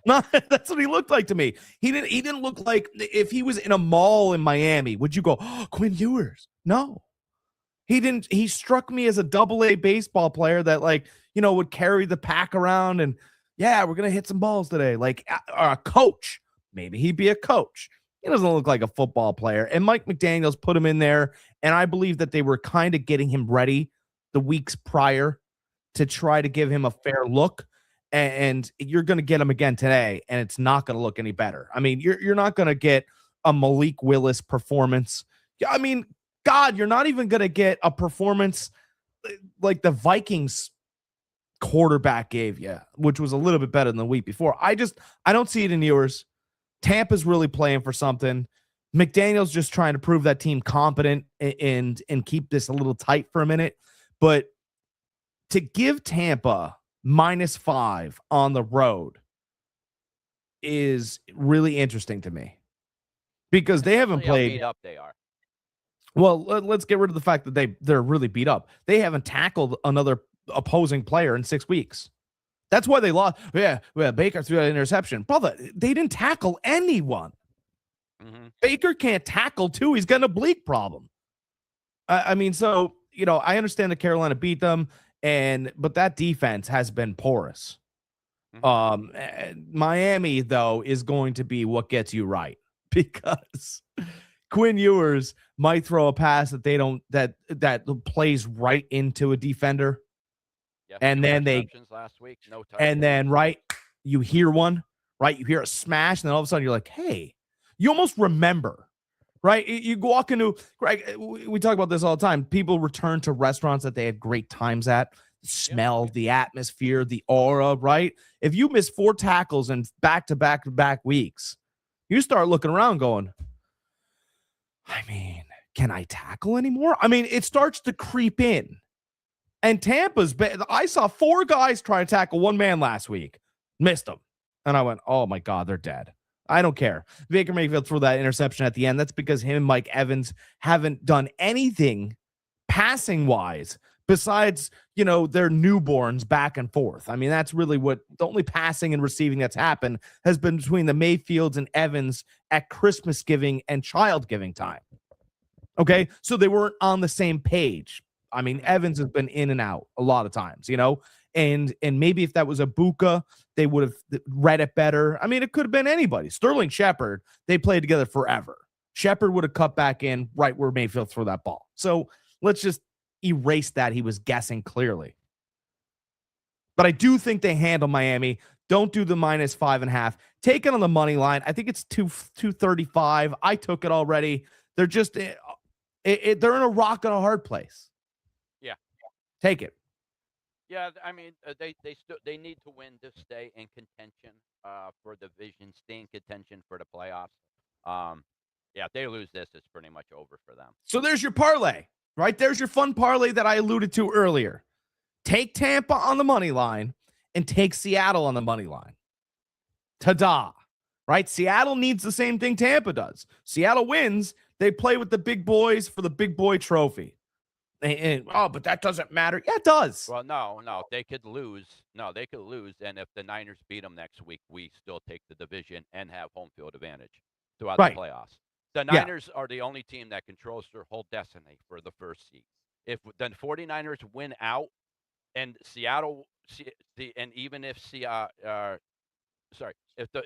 that's what he looked like to me. He didn't look like if he was in a mall in Miami, would you go, oh, Quinn Ewers? No. He didn't. He struck me as a double-A baseball player that, would carry the pack around and, yeah, we're going to hit some balls today. Like a coach. Maybe he'd be a coach. He doesn't look like a football player. And Mike McDaniels put him in there, and I believe that they were kind of getting him ready the weeks prior to try to give him a fair look. And you're going to get him again today, and it's not going to look any better. I mean, you're not going to get a Malik Willis performance. I mean, God, you're not even going to get a performance like the Vikings quarterback gave you, which was a little bit better than the week before. I don't see it in yours. Tampa's really playing for something. McDaniel's just trying to prove that team competent and keep this a little tight for a minute. But to give Tampa -5 on the road is really interesting to me because they haven't played. How beat up they are. Well, let's get rid of the fact that they're really beat up. They haven't tackled another opposing player in 6 weeks. That's why they lost. Yeah, Baker threw that interception. Brother, they didn't tackle anyone. Mm-hmm. Baker can't tackle, too. He's got an oblique problem. I mean, so, I understand that Carolina beat them, but that defense has been porous. Mm-hmm. Miami, though, is going to be what gets you right because Quinn Ewers might throw a pass that they don't that plays right into a defender. Yeah, and then last week, no touchdowns. And then you hear one, right? You hear a smash, and then all of a sudden you're like, hey, you almost remember, right? You walk into, Greg, we talk about this all the time. People return to restaurants that they had great times at, smell, the atmosphere, the aura, right? If you miss 4 tackles in back-to-back weeks, you start looking around going, I mean, can I tackle anymore? I mean, it starts to creep in. And Tampa's, I saw 4 guys try to tackle one man last week. Missed them. And I went, oh, my God, they're dead. I don't care. Baker Mayfield threw that interception at the end. That's because him and Mike Evans haven't done anything passing-wise besides, their newborns back and forth. I mean, that's really what the only passing and receiving that's happened has been between the Mayfields and Evans at Christmas giving and child giving time. Okay, so they weren't on the same page. I mean, Evans has been in and out a lot of times, and maybe if that was a Buka, they would have read it better. I mean, it could have been anybody. Sterling Shepard, they played together forever. Shepard would have cut back in right where Mayfield threw that ball. So let's just erase that. He was guessing clearly. But I do think they handle Miami. Don't do the -5.5. Take it on the money line. I think it's 235. I took it already. They're just they're in a rock and a hard place. Yeah, take it. Yeah, I mean they need to win to stay in contention for division, stay in contention for the playoffs. Yeah, if they lose this, it's pretty much over for them. So there's your parlay, right? There's your fun parlay that I alluded to earlier. Take Tampa on the money line and take Seattle on the money line. Ta-da, right? Seattle needs the same thing Tampa does. Seattle wins, they play with the big boys for the big boy trophy. But that doesn't matter. Yeah, it does. Well, no, they could lose. No, they could lose, and if the Niners beat them next week, we still take the division and have home field advantage throughout the playoffs. The Niners are the only team that controls their whole destiny for the first seed. If the 49ers win out, and Seattle, and even if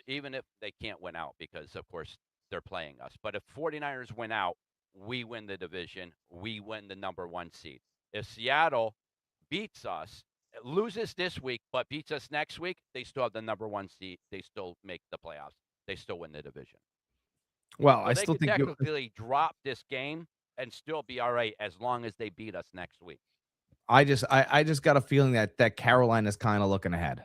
even if they can't win out because of course they're playing us, but if 49ers win out, we win the division, we win the number 1 seed. If Seattle beats us, loses this week, but beats us next week, they still have the number 1 seed. They still make the playoffs. They still win the division. Well, So I they still could think technically drop this game and still be all right as long as they beat us next week. I just got a feeling that Carolina's kind of looking ahead.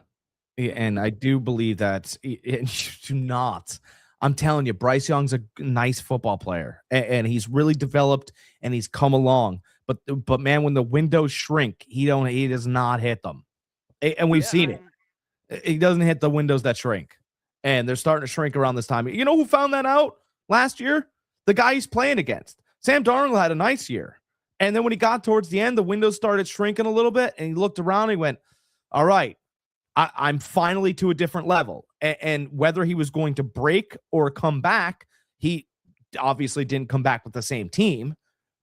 And I do believe that and do not. I'm telling you, Bryce Young's a nice football player, and he's really developed and he's come along. But man, when the windows shrink, he does not hit them, and we've seen it. He doesn't hit the windows that shrink, and they're starting to shrink around this time. You know who found that out last year? The guy he's playing against. Sam Darnold had a nice year, and then when he got towards the end, the windows started shrinking a little bit, and he looked around and he went, "All right, I'm finally to a different level." And whether he was going to break or come back, he obviously didn't come back with the same team.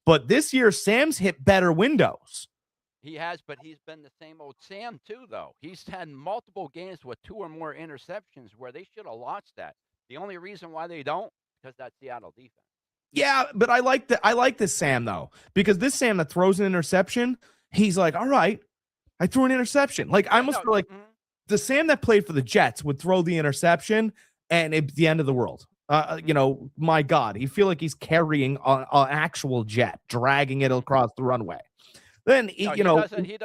But this year, Sam's hit better windows. He has, but he's been the same old Sam too, though. He's had multiple games with 2 or more interceptions where they should have lost that. The only reason why they don't, because that Seattle defense. Yeah, but I like this Sam though, because this Sam that throws an interception, he's like, all right, I threw an interception. Like I almost feel like the Sam that played for the Jets would throw the interception and it's the end of the world. You know, my God, you feel like he's carrying an actual jet, dragging it across the runway. Then No, you know, he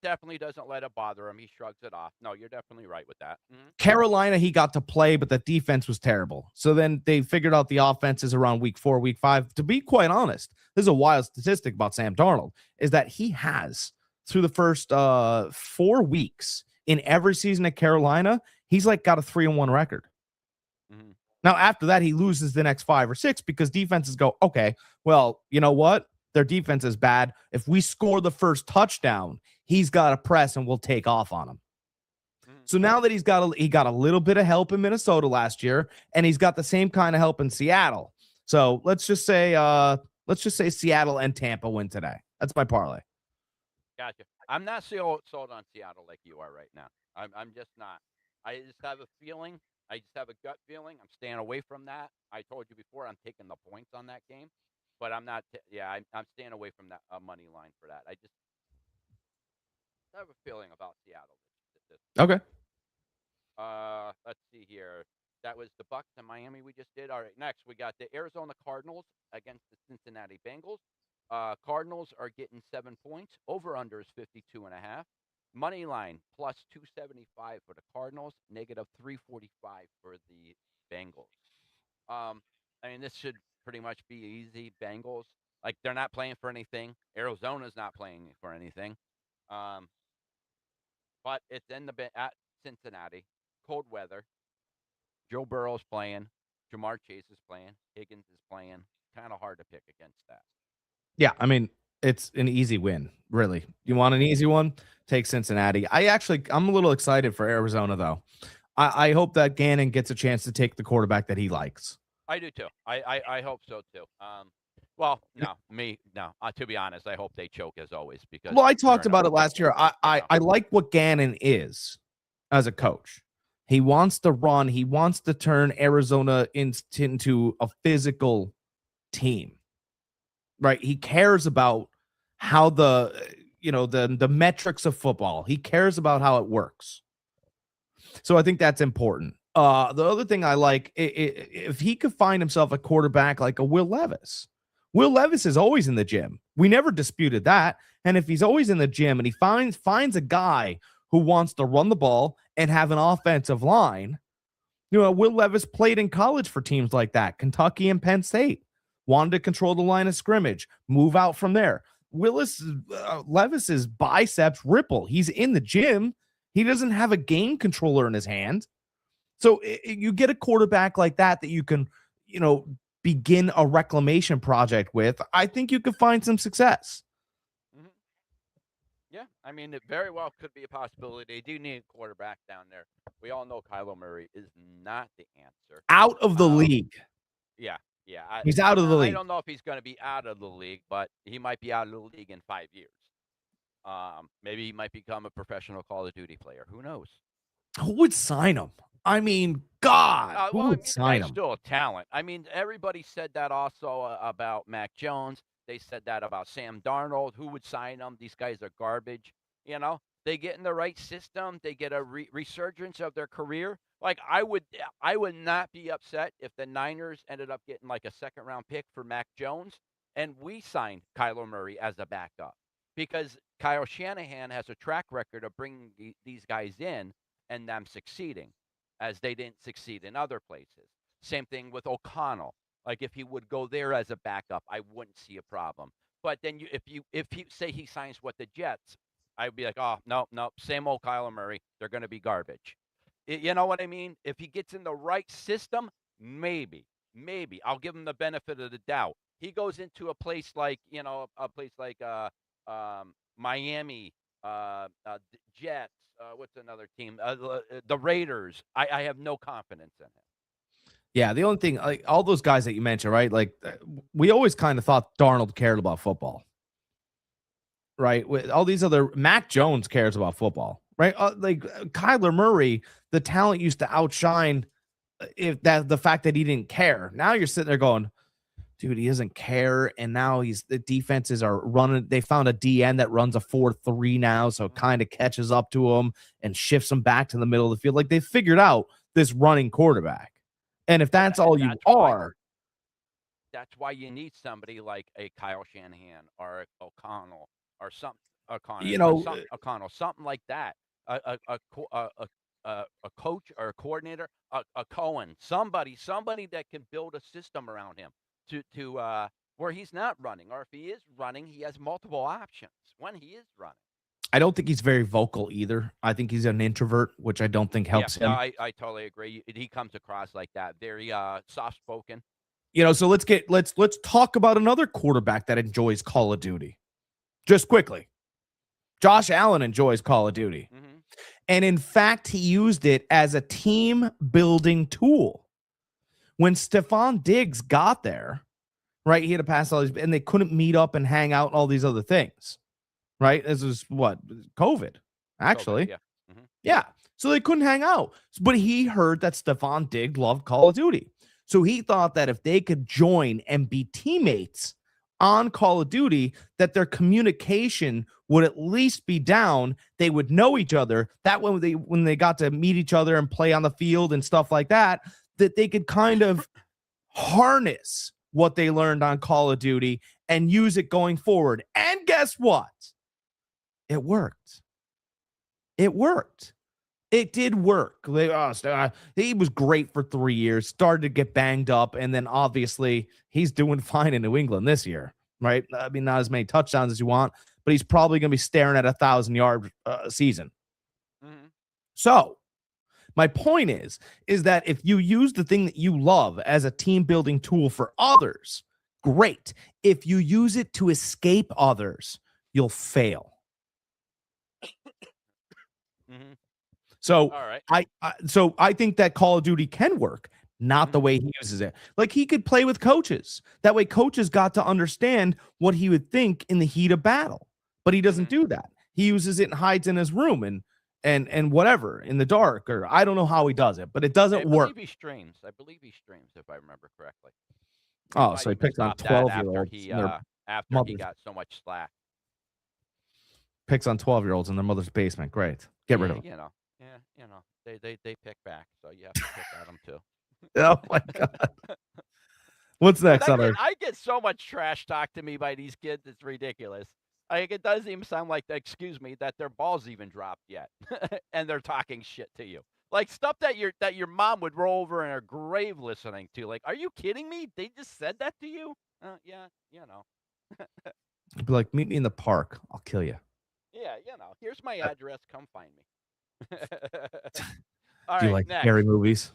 definitely doesn't let it bother him. He shrugs it off. No, you're definitely right with that. Carolina, he got to play, but the defense was terrible. So then they figured out the offenses around week 4, week 5. To be quite honest, this is a wild statistic about Sam Darnold, is that he has through the first 4 weeks in every season at Carolina, he's like got a 3-1 record. Now, after that, he loses the next 5 or 6 because defenses go, okay, well, you know what? Their defense is bad. If we score the first touchdown, he's got to press and we'll take off on him. So now that he got a little bit of help in Minnesota last year, and he's got the same kind of help in Seattle. So let's just say Seattle and Tampa win today. That's my parlay. Gotcha. I'm not sold on Seattle like you are right now. I'm just not. I just have a feeling. I just have a gut feeling. I'm staying away from that. I told you before I'm taking the points on that game, but I'm not. I'm staying away from that money line for that. I just have a feeling about Seattle. Okay. Let's see here. That was the Bucks and Miami we just did. All right, next we got the Arizona Cardinals against the Cincinnati Bengals. Cardinals are getting 7 points. Over/under is 52.5. Money line plus 275 for the Cardinals, negative 345 for the Bengals. I mean, this should pretty much be easy. Bengals, like they're not playing for anything. Arizona's not playing for anything. But it's at Cincinnati, cold weather. Joe Burrow's playing. Jamar Chase is playing. Higgins is playing. Kind of hard to pick against that. Yeah, I mean, it's an easy win, really. You want an easy one? Take Cincinnati. I'm a little excited for Arizona, though. I hope that Gannon gets a chance to take the quarterback that he likes. I do, too. I hope so, too. Well, no. To be honest, I hope they choke as always. Because I talked about it last year. I like what Gannon is as a coach. He wants to run. He wants to turn Arizona into a physical team. Right? He cares about how the metrics of football. He cares about how it works. So I think that's important. The other thing I like, if he could find himself a quarterback like a Will Levis. Will Levis is always in the gym. We never disputed that. And if he's always in the gym and he finds a guy who wants to run the ball and have an offensive line, Will Levis played in college for teams like that, Kentucky and Penn State. Wanted to control the line of scrimmage, move out from there. Levis's biceps ripple. He's in the gym. He doesn't have a game controller in his hand. So you get a quarterback like that you can, begin a reclamation project with. I think you could find some success. Mm-hmm. Yeah, I mean, it very well could be a possibility. They do need a quarterback down there. We all know Kyler Murray is not the answer. Out of the league. Yeah. He's out of the league. I don't know if he's going to be out of the league, but he might be out of the league in 5 years. Maybe he might become a professional Call of Duty player. Who knows? Who would sign him? I mean, God, who Well, I would mean, the sign guy's him? still a talent. I mean, everybody said that also about Mac Jones. They said that about Sam Darnold. Who would sign them? These guys are garbage. They get in the right system. They get a resurgence of their career. Like I would not be upset if the Niners ended up getting like a second round pick for Mac Jones, and we signed Kyler Murray as a backup because Kyle Shanahan has a track record of bringing these guys in and them succeeding as they didn't succeed in other places. Same thing with O'Connell. Like if he would go there as a backup, I wouldn't see a problem. But then if he say he signs with the Jets, I'd be like, oh no, no, same old Kyler Murray. They're going to be garbage. You know what I mean? If he gets in the right system, maybe I'll give him the benefit of the doubt. He goes into a place like Miami, Jets. What's another team? The Raiders. I have no confidence in him. Yeah, the only thing, like all those guys that you mentioned, right? Like we always kind of thought Darnold cared about football, right? With all these other, Mac Jones cares about football, right? Kyler Murray, the talent used to outshine if that the fact that he didn't care. Now you're sitting there going, dude, he doesn't care, and now the defenses are running. They found a DN that runs a 4-3 now, so it kind of catches up to him and shifts him back to the middle of the field. Like they figured out this running quarterback. And if that's all you are, that's why you need somebody like a Kyle Shanahan or O'Connell or O'Connell, something like that. A coach or a coordinator, a Cohen, somebody that can build a system around him to where he's not running, or if he is running, he has multiple options when he is running. I don't think he's very vocal either. I think he's an introvert, which I don't think helps him. No, I totally agree. He comes across like that, very soft spoken. So let's talk about another quarterback that enjoys Call of Duty. Just quickly. Josh Allen enjoys Call of Duty. Mm-hmm. And in fact, he used it as a team building tool. When Stephon Diggs got there, right, he had to pass all these, and they couldn't meet up and hang out and all these other things, right? This was what? COVID, actually. COVID, yeah. Mm-hmm. Yeah. So they couldn't hang out. But he heard that Stephon Diggs loved Call of Duty. So he thought that if they could join and be teammates on Call of Duty, that their communication would at least be down. They would know each other. That when they got to meet each other and play on the field and stuff like that, that they could kind of harness what they learned on Call of Duty and use it going forward. And guess what? It worked. It worked. It did work. He was great for 3 years, started to get banged up, and then obviously he's doing fine in New England this year, right? I mean, not as many touchdowns as you want, but he's probably going to be staring at 1,000-yard season. Mm-hmm. So my point is that if you use the thing that you love as a team-building tool for others, great. If you use it to escape others, you'll fail. Mm-hmm. So all right. I think that Call of Duty can work, not the way he uses it. Like he could play with coaches. That way coaches got to understand what he would think in the heat of battle. But he doesn't do that. He uses it and hides in his room and whatever in the dark, or I don't know how he does it, but it doesn't work. I believe he streams if I remember correctly. Oh, so he picks on 12-year-olds after he got so much slack. Picks on 12-year-olds in their mother's basement. Great. Get rid of them. They pick back, so you have to pick at them too. Oh my God. What's next? I get so much trash talk to me by these kids, it's ridiculous. Like it doesn't even sound like, excuse me, that their balls even dropped yet, and they're talking shit to you, like stuff that your mom would roll over in her grave listening to. Like, are you kidding me? They just said that to you? Yeah, I'd be like, meet me in the park. I'll kill you. Yeah, here's my address. Come find me. All Do you right, like next. scary movies?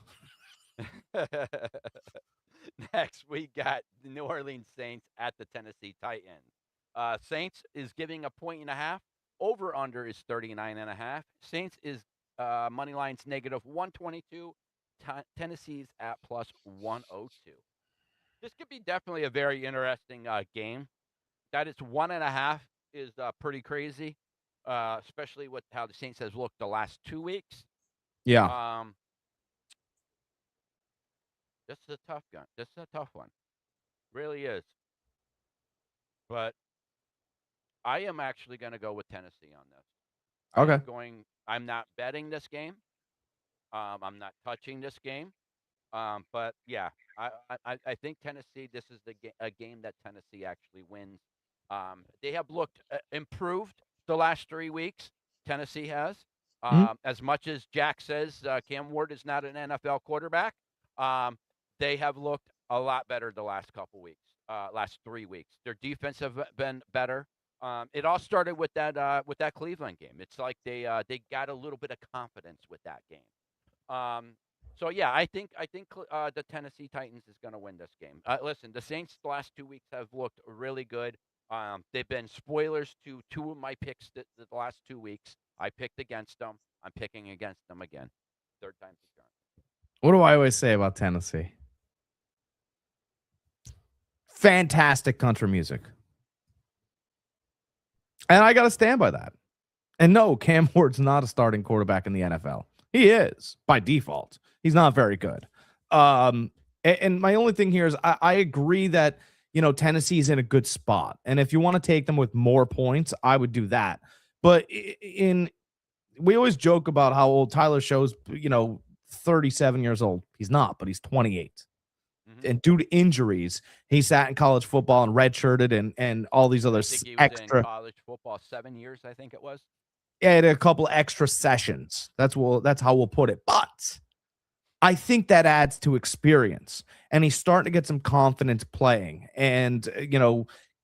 Next, we got the New Orleans Saints at the Tennessee Titans. Saints is giving 1.5. Over under is 39.5. Saints is money line's -122. Tennessee's at +102. This could be definitely a very interesting game. That it's 1.5 is pretty crazy. especially with how the Saints has looked the last 2 weeks. Yeah. Um, this is a tough gun. This is a tough one. Really is. But I am actually going to go with Tennessee on this. Okay. I'm not betting this game. I'm not touching this game. But yeah, I think Tennessee. This is a game that Tennessee actually wins. They have looked improved the last 3 weeks. Tennessee has. Mhm. As much as Jack says Cam Ward is not an NFL quarterback, um, they have looked a lot better the last couple weeks, last 3 weeks. Their defense have been better. It all started with that Cleveland game. It's like they got a little bit of confidence with that game. So yeah, I think the Tennessee Titans is going to win this game. Listen, the Saints the last 2 weeks have looked really good. They've been spoilers to two of my picks the last 2 weeks. I picked against them. I'm picking against them again. Third time's the charm. What do I always say about Tennessee? Fantastic country music. And I got to stand by that. And no, Cam Ward's not a starting quarterback in the NFL. He is by default. He's not very good. And my only thing here is I agree that, Tennessee's in a good spot. And if you want to take them with more points, I would do that. But we always joke about how old Tyler Show's, 37 years old. He's not, but he's 28. Mm-hmm. And due to injuries, he sat in college football and redshirted and all these other I think he was extra in college football 7 years. I think it was. Yeah, a couple extra sessions. That's how we'll put it. But I think that adds to experience, and he's starting to get some confidence playing. And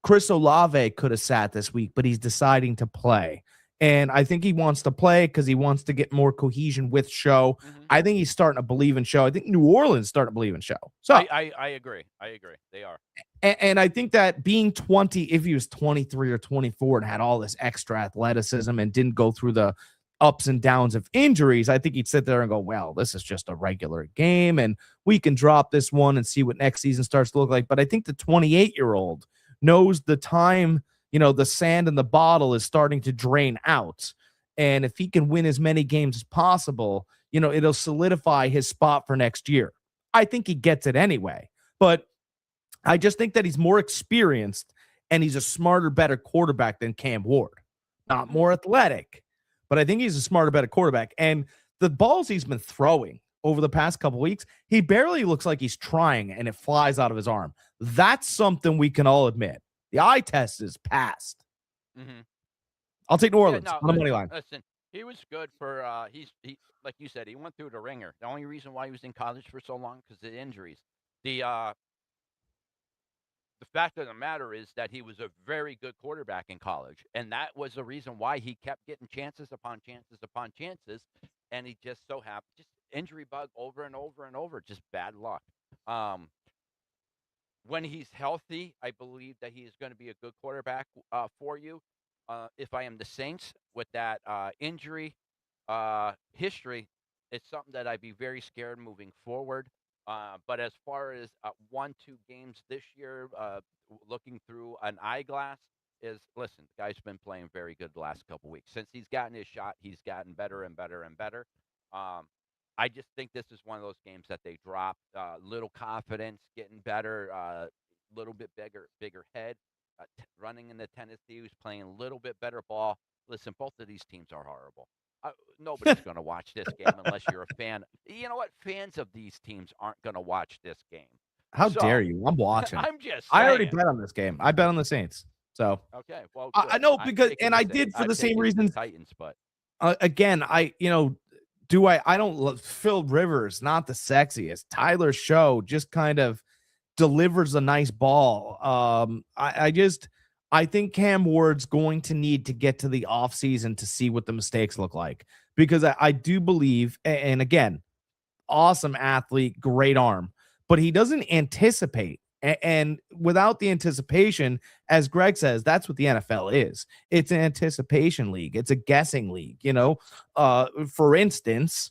Chris Olave could have sat this week, but he's deciding to play. And I think he wants to play because he wants to get more cohesion with Show. Mm-hmm. I think he's starting to believe in Show. I think New Orleans is starting to believe in Show. So I agree. They are. And I think that being 20, if he was 23 or 24 and had all this extra athleticism and didn't go through the ups and downs of injuries, I think he'd sit there and go, well, this is just a regular game and we can drop this one and see what next season starts to look like. But I think the 28-year-old knows the time, the sand in the bottle is starting to drain out. And if he can win as many games as possible, it'll solidify his spot for next year. I think he gets it anyway. But I just think that he's more experienced and he's a smarter, better quarterback than Cam Ward. Not more athletic, but I think he's a smarter, better quarterback. And the balls he's been throwing over the past couple weeks, he barely looks like he's trying and it flies out of his arm. That's something we can all admit. The eye test is passed. Mm-hmm. I'll take New Orleans on the money line. Listen, he was good for he like you said, he went through the ringer. The only reason why he was in college for so long because of injuries. The fact of the matter is that he was a very good quarterback in college, and that was the reason why he kept getting chances upon chances upon chances, and he just so happened, just injury bug over and over and over, just bad luck. When he's healthy, I believe that he is going to be a good quarterback for you. If I am the Saints with that injury history, it's something that I'd be very scared moving forward. But as far as 1-2 games this year, looking through an eyeglass, listen, the guy's been playing very good the last couple weeks. Since he's gotten his shot, he's gotten better and better and better. I just think this is one of those games that they drop. Little confidence, getting better, little bit bigger head, running into Tennessee, who's playing a little bit better ball. Listen, both of these teams are horrible. Nobody's going to watch this game unless you're a fan. You know what? Fans of these teams aren't going to watch this game. How dare you? I'm watching. I'm just saying. I already bet on this game. I bet on the Saints. So okay, well, I know because I did for the same reasons. Titans, but again, I don't love Phil Rivers, not the sexiest. Tyler Show just kind of delivers a nice ball. I think Cam Ward's going to need to get to the offseason to see what the mistakes look like because I do believe, and again, awesome athlete, great arm, but he doesn't anticipate. And without the anticipation, as Greg says, that's what the NFL is. It's an anticipation league. It's a guessing league, For instance,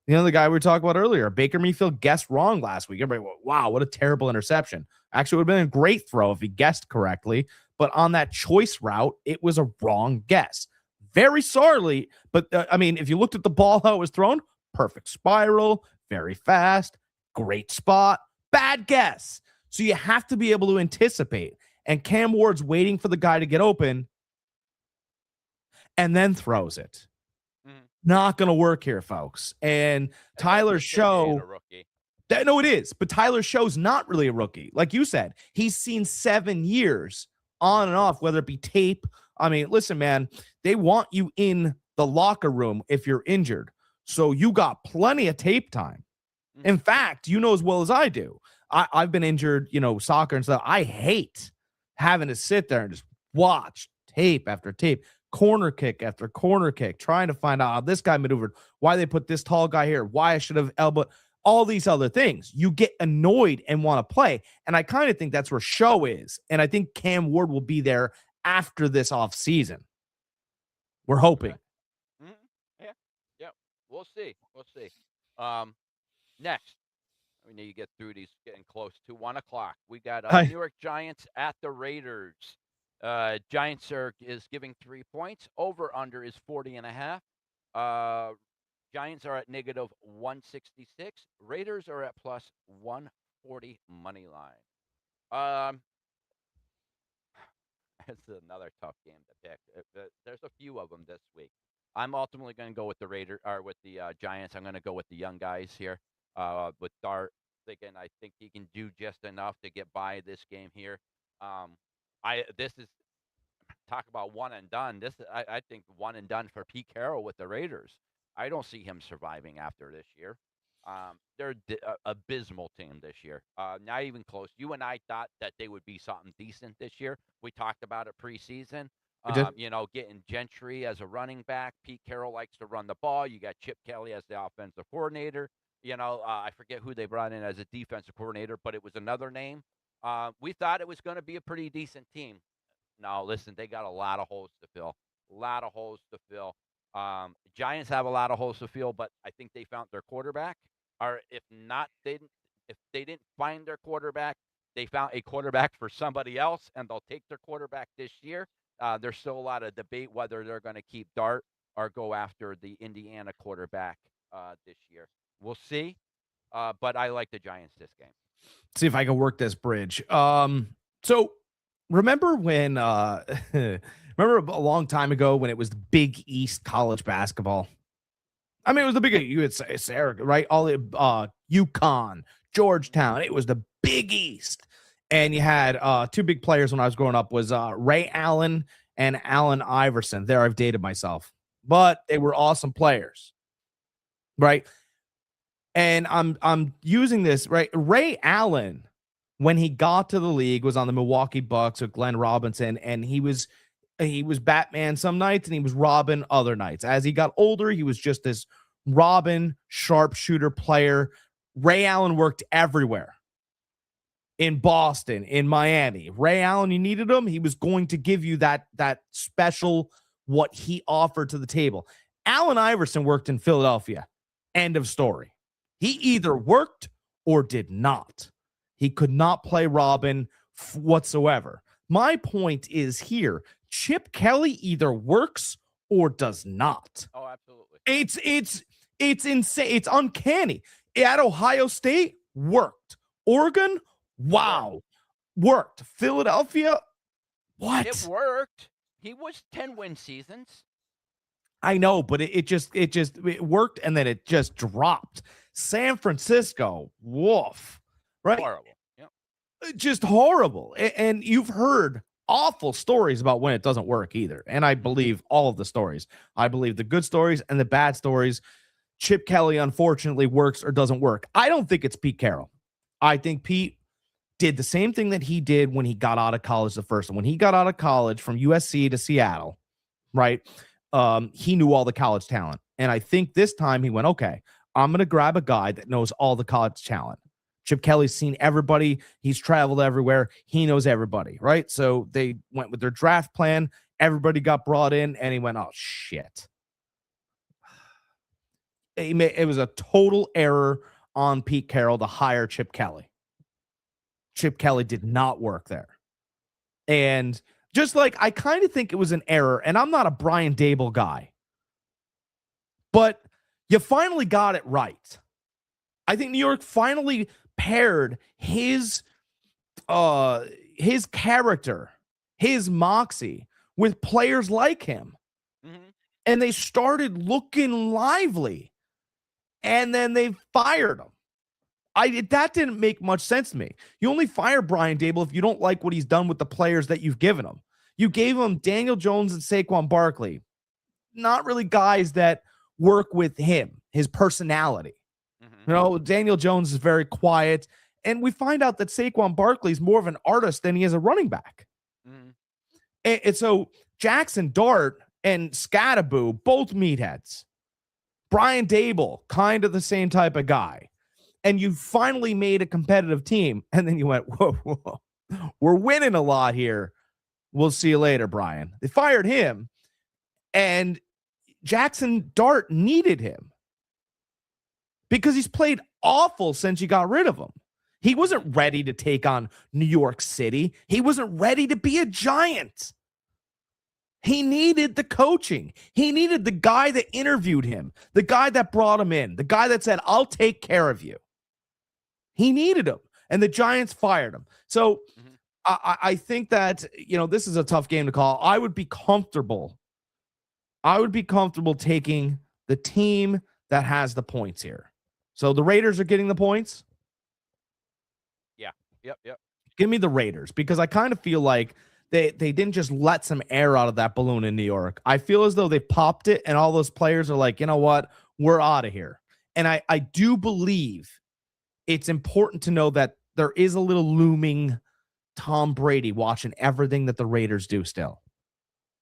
the guy we were talking about earlier, Baker Mayfield guessed wrong last week. Everybody went, wow, what a terrible interception. Actually, it would have been a great throw if he guessed correctly. But on that choice route, it was a wrong guess. very sorely, but I mean, if you looked at the ball how it was thrown, perfect spiral, very fast, great spot, bad guess. So you have to be able to anticipate. And Cam Ward's waiting for the guy to get open and then throws it. Not going to work here, folks. And Tyler Show, no, it is. But Tyler Show's not really a rookie. Like you said, he's seen 7 years on and off, whether it be tape. I mean, listen, man, they want you in the locker room if you're injured. So you got plenty of tape time. In fact, you know as well as I do, I've been injured, soccer and stuff. I hate having to sit there and just watch tape after tape, corner kick after corner kick, trying to find out how this guy maneuvered, why they put this tall guy here, why I should have elbowed, all these other things. You get annoyed and want to play. And I kind of think that's where Show is. And I think Cam Ward will be there after this off season. We're hoping. Okay. Yeah. We'll see. Next, we need to get through these, getting close to 1:00. We got New York Giants at the Raiders. Giants is giving 3 points. Over under is 40.5. Giants are at negative 166. Raiders are at plus 140 money line. It's another tough game to pick. There's a few of them this week. I'm ultimately going to go with the Giants. I'm going to go with the young guys here. With Dart, again, I think he can do just enough to get by this game here. This is talk about one and done. I think one and done for Pete Carroll with the Raiders. I don't see him surviving after this year. They're abysmal team this year. Not even close. You and I thought that they would be something decent this year. We talked about it preseason. Getting Gentry as a running back. Pete Carroll likes to run the ball. You got Chip Kelly as the offensive coordinator. I forget who they brought in as a defensive coordinator, but it was another name. We thought it was going to be a pretty decent team. No, listen, they got a lot of holes to fill. Giants have a lot of holes to fill, but I think they found their quarterback. Or if they didn't find their quarterback, they found a quarterback for somebody else, and they'll take their quarterback this year. There's still a lot of debate whether they're going to keep Dart or go after the Indiana quarterback this year. We'll see, but I like the Giants this game. See if I can work this bridge. So remember when remember a long time ago when it was the Big East college basketball? I mean, it was the big, you would say, Sarah, right? All the UConn, Georgetown. It was the Big East. And you had two big players when I was growing up was Ray Allen and Allen Iverson. There, I've dated myself. But they were awesome players, right? And I'm using this, right? Ray Allen, when he got to the league, was on the Milwaukee Bucks with Glenn Robinson, and he was Batman some nights and he was Robin other nights. As he got older, he was just this Robin sharpshooter player. Ray Allen worked everywhere. In Boston, in Miami. Ray Allen, you needed him, he was going to give you that special what he offered to the table. Allen Iverson worked in Philadelphia. End of story. He either worked or did not. He could not play Robin whatsoever. My point is here, Chip Kelly either works or does not. Oh, absolutely. It's insane. It's uncanny. At Ohio State, worked. Oregon, wow, worked. Philadelphia, what? It worked. He was 10-win seasons. I know, but it worked and then it just dropped. San Francisco, woof, right? Horrible. Yep. Just horrible. And you've heard awful stories about when it doesn't work either. And I believe all of the stories. I believe the good stories and the bad stories. Chip Kelly, unfortunately, works or doesn't work. I don't think it's Pete Carroll. I think Pete did the same thing that he did when he got out of college the first time. When he got out of college from USC to Seattle, right? He knew all the college talent. And I think this time he went, okay, I'm going to grab a guy that knows all the college talent. Chip Kelly's seen everybody. He's traveled everywhere. He knows everybody, right? So they went with their draft plan. Everybody got brought in, and he went, oh, shit. It was a total error on Pete Carroll to hire Chip Kelly. Chip Kelly did not work there. And Just like I kind of think it was an error, and I'm not a Brian Dable guy, but you finally got it right. I think New York finally paired his character, his moxie with players like him. Mm-hmm. And they started looking lively. And then they fired him. That didn't make much sense to me. You only fire Brian Dable if you don't like what he's done with the players that you've given him. You gave him Daniel Jones and Saquon Barkley. Not really guys that work with him, his personality. Mm-hmm. You know, Daniel Jones is very quiet. And we find out that Saquon Barkley is more of an artist than he is a running back. Mm-hmm. And so Jackson Dart and Scattaboo, both meatheads. Brian Dable, kind of the same type of guy. And you finally made a competitive team. And then you went, whoa, we're winning a lot here. We'll see you later, Brian. They fired him. And Jackson Dart needed him because he's played awful since you got rid of him. He wasn't ready to take on New York City. He wasn't ready to be a Giant. He needed the coaching. He needed the guy that interviewed him, the guy that brought him in, the guy that said, I'll take care of you. He needed him, and the Giants fired him. So I think that, this is a tough game to call. I would be comfortable taking the team that has the points here. So the Raiders are getting the points? Yeah. Yep. Give me the Raiders, because I kind of feel like they didn't just let some air out of that balloon in New York. I feel as though they popped it, and all those players are like, you know what? We're out of here. And I do believe it's important to know that there is a little looming Tom Brady watching everything that the Raiders do still.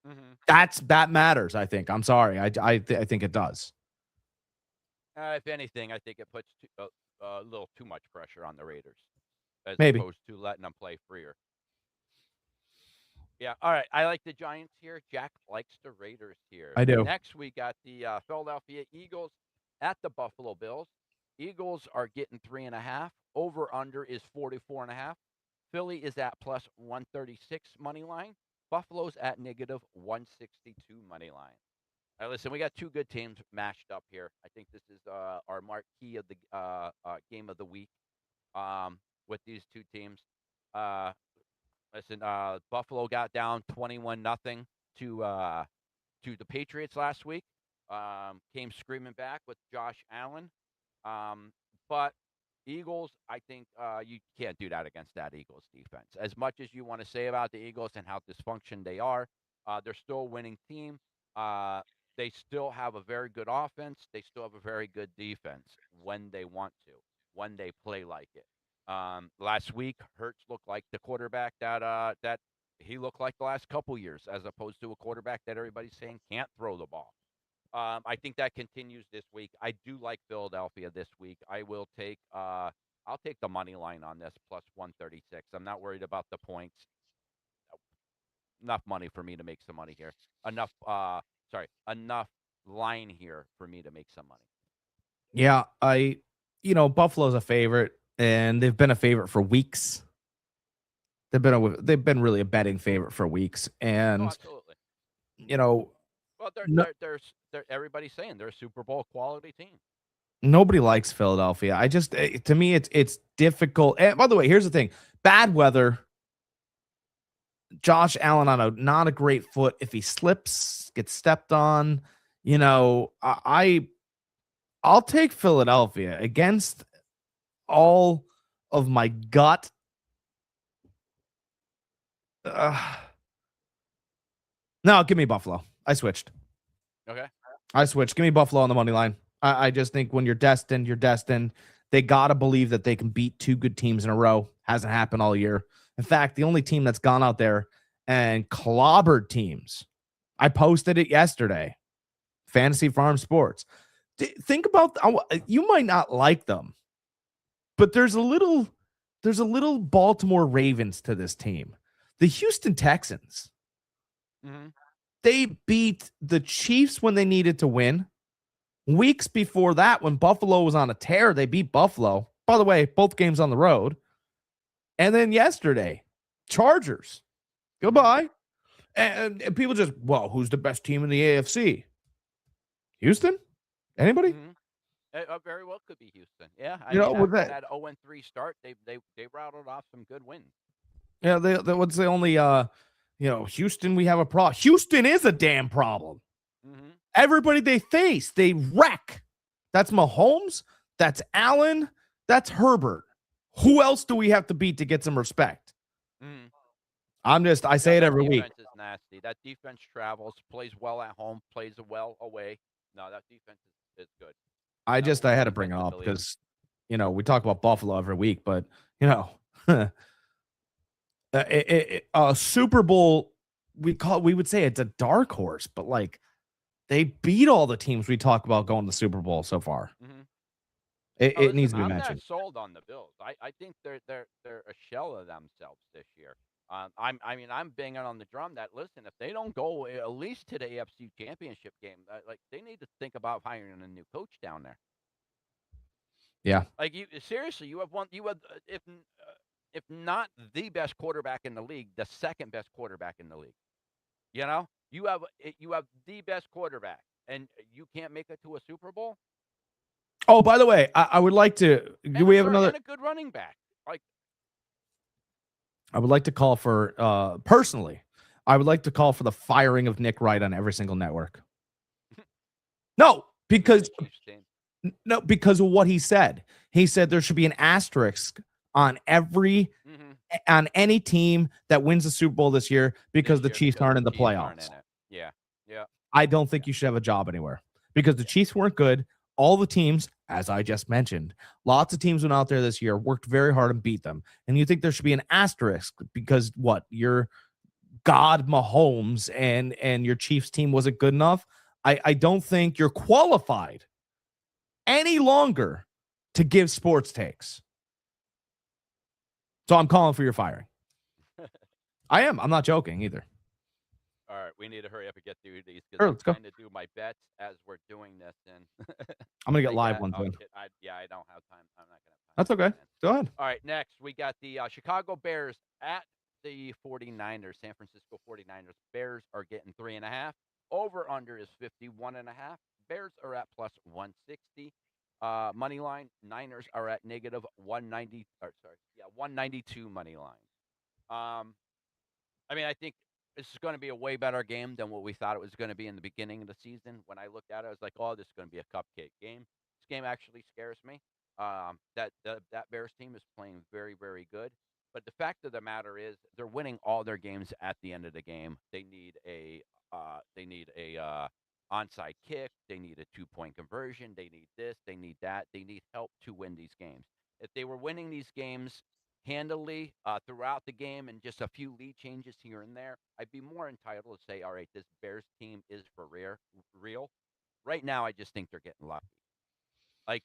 Mm-hmm. That matters, I think. I'm sorry. I think it does. If anything, I think it puts a little too much pressure on the Raiders as Maybe. opposed to letting them play freer. Yeah, all right. I like the Giants here. Jack likes the Raiders here. I do. Next, we got the Philadelphia Eagles at the Buffalo Bills. Eagles are getting 3.5. Over-under is 44.5. Philly is at plus 136 money line. Buffalo's at negative 162 money line. All right, listen, we got two good teams mashed up here. I think this is our marquee of the game of the week with these two teams. Listen, Buffalo got down 21-0 to the Patriots last week. Came screaming back with Josh Allen. But Eagles, I think you can't do that against that Eagles defense. As much as you want to say about the Eagles and how dysfunctional they are, they're still a winning team. They still have a very good offense. They still have a very good defense when they want to, when they play like it. Last week, Hurts looked like the quarterback that he looked like the last couple years, as opposed to a quarterback that everybody's saying can't throw the ball. I think that continues this week. I do like Philadelphia this week. I will take I'll take the money line on this plus 136. I'm not worried about the points. Enough money for me to make some money here. Enough line here for me to make some money. Yeah, Buffalo's a favorite, and they've been a favorite for weeks. They've been really a betting favorite for weeks, and absolutely. Well, they're everybody's saying they're a Super Bowl quality team. Nobody likes Philadelphia. To me, it's difficult. And by the way, here's the thing: bad weather. Josh Allen on not a great foot. If he slips, gets stepped on, I'll take Philadelphia against all of my gut. No, give me Buffalo. I switched. Okay. I switched. Give me Buffalo on the money line. I just think when you're destined, you're destined. They got to believe that they can beat two good teams in a row. Hasn't happened all year. In fact, the only team that's gone out there and clobbered teams, I posted it yesterday, Fantasy Farm Sports. Think about, you might not like them, but there's a little Baltimore Ravens to this team. The Houston Texans. Mm-hmm. They beat the Chiefs when they needed to win. Weeks before that, when Buffalo was on a tear, they beat Buffalo. By the way, both games on the road. And then yesterday, Chargers. Goodbye. And people just, well, who's the best team in the AFC? Houston? Anybody? Mm-hmm. Very well could be Houston. Yeah, I You know, mean, with after that, that 0-3 start, they rattled off some good wins. yeah, they what's the only Houston, we have a problem. Houston is a damn problem. Mm-hmm. Everybody they face, they wreck. That's Mahomes, that's Allen, that's Herbert. Who else do we have to beat to get some respect? Mm-hmm. I say it That every week. defense is nasty. That defense travels, plays well at home, plays well away. No, that defense is good. I Number had one to bring defense it in up the league. because we talk about Buffalo every week, but a Super Bowl, we would say it's a dark horse, but like they beat all the teams we talk about going to the Super Bowl so far. Mm-hmm. It Listen, needs to be I'm mentioned. not sold on the Bills. I think they're a shell of themselves this year. I'm banging on the drum that listen, if they don't go at least to the AFC Championship game, like they need to think about hiring a new coach down there. Yeah. Like you seriously, you have if not the best quarterback in the league, the second best quarterback in the league. You have the best quarterback, and you can't make it to a Super Bowl. Oh, by the way, I would like to. Do we have another? And a good running back. Like I would like to call for personally. I would like to call for the firing of Nick Wright on every single network. No, because because of what he said. He said there should be an asterisk on on any team that wins the Super Bowl this year because the Chiefs aren't in the playoffs. Yeah. I don't think you should have a job anywhere because the Chiefs weren't good. All the teams, as I just mentioned, lots of teams went out there this year, worked very hard and beat them. And you think there should be an asterisk because what? Your God Mahomes and your Chiefs team wasn't good enough? I don't think you're qualified any longer to give sports takes. So I'm calling for your firing. I am. I'm not joking either. All right, we need to hurry up and get through these because I'm trying to do my bets as we're doing this. And I'm gonna get live ones in. I don't have time. I'm not gonna have time. That's okay. Go ahead. All right, next we got the Chicago Bears at the 49ers, San Francisco 49ers. Bears are getting 3.5. Over under is 51.5. Bears are at plus 160. Money line, Niners are at negative 190. 192 money line. I think this is going to be a way better game than what we thought it was going to be in the beginning of the season. When I looked at it, I was like, "Oh, this is going to be a cupcake game." This game actually scares me. That Bears team is playing very, very good. But the fact of the matter is, they're winning all their games at the end of the game. They need a onside kick. They need a 2-point conversion. They need this. They need that. They need help to win these games. If they were winning these games handily throughout the game and just a few lead changes here and there, I'd be more entitled to say, all right, this Bears team is for real. Right now, I just think they're getting lucky. Like,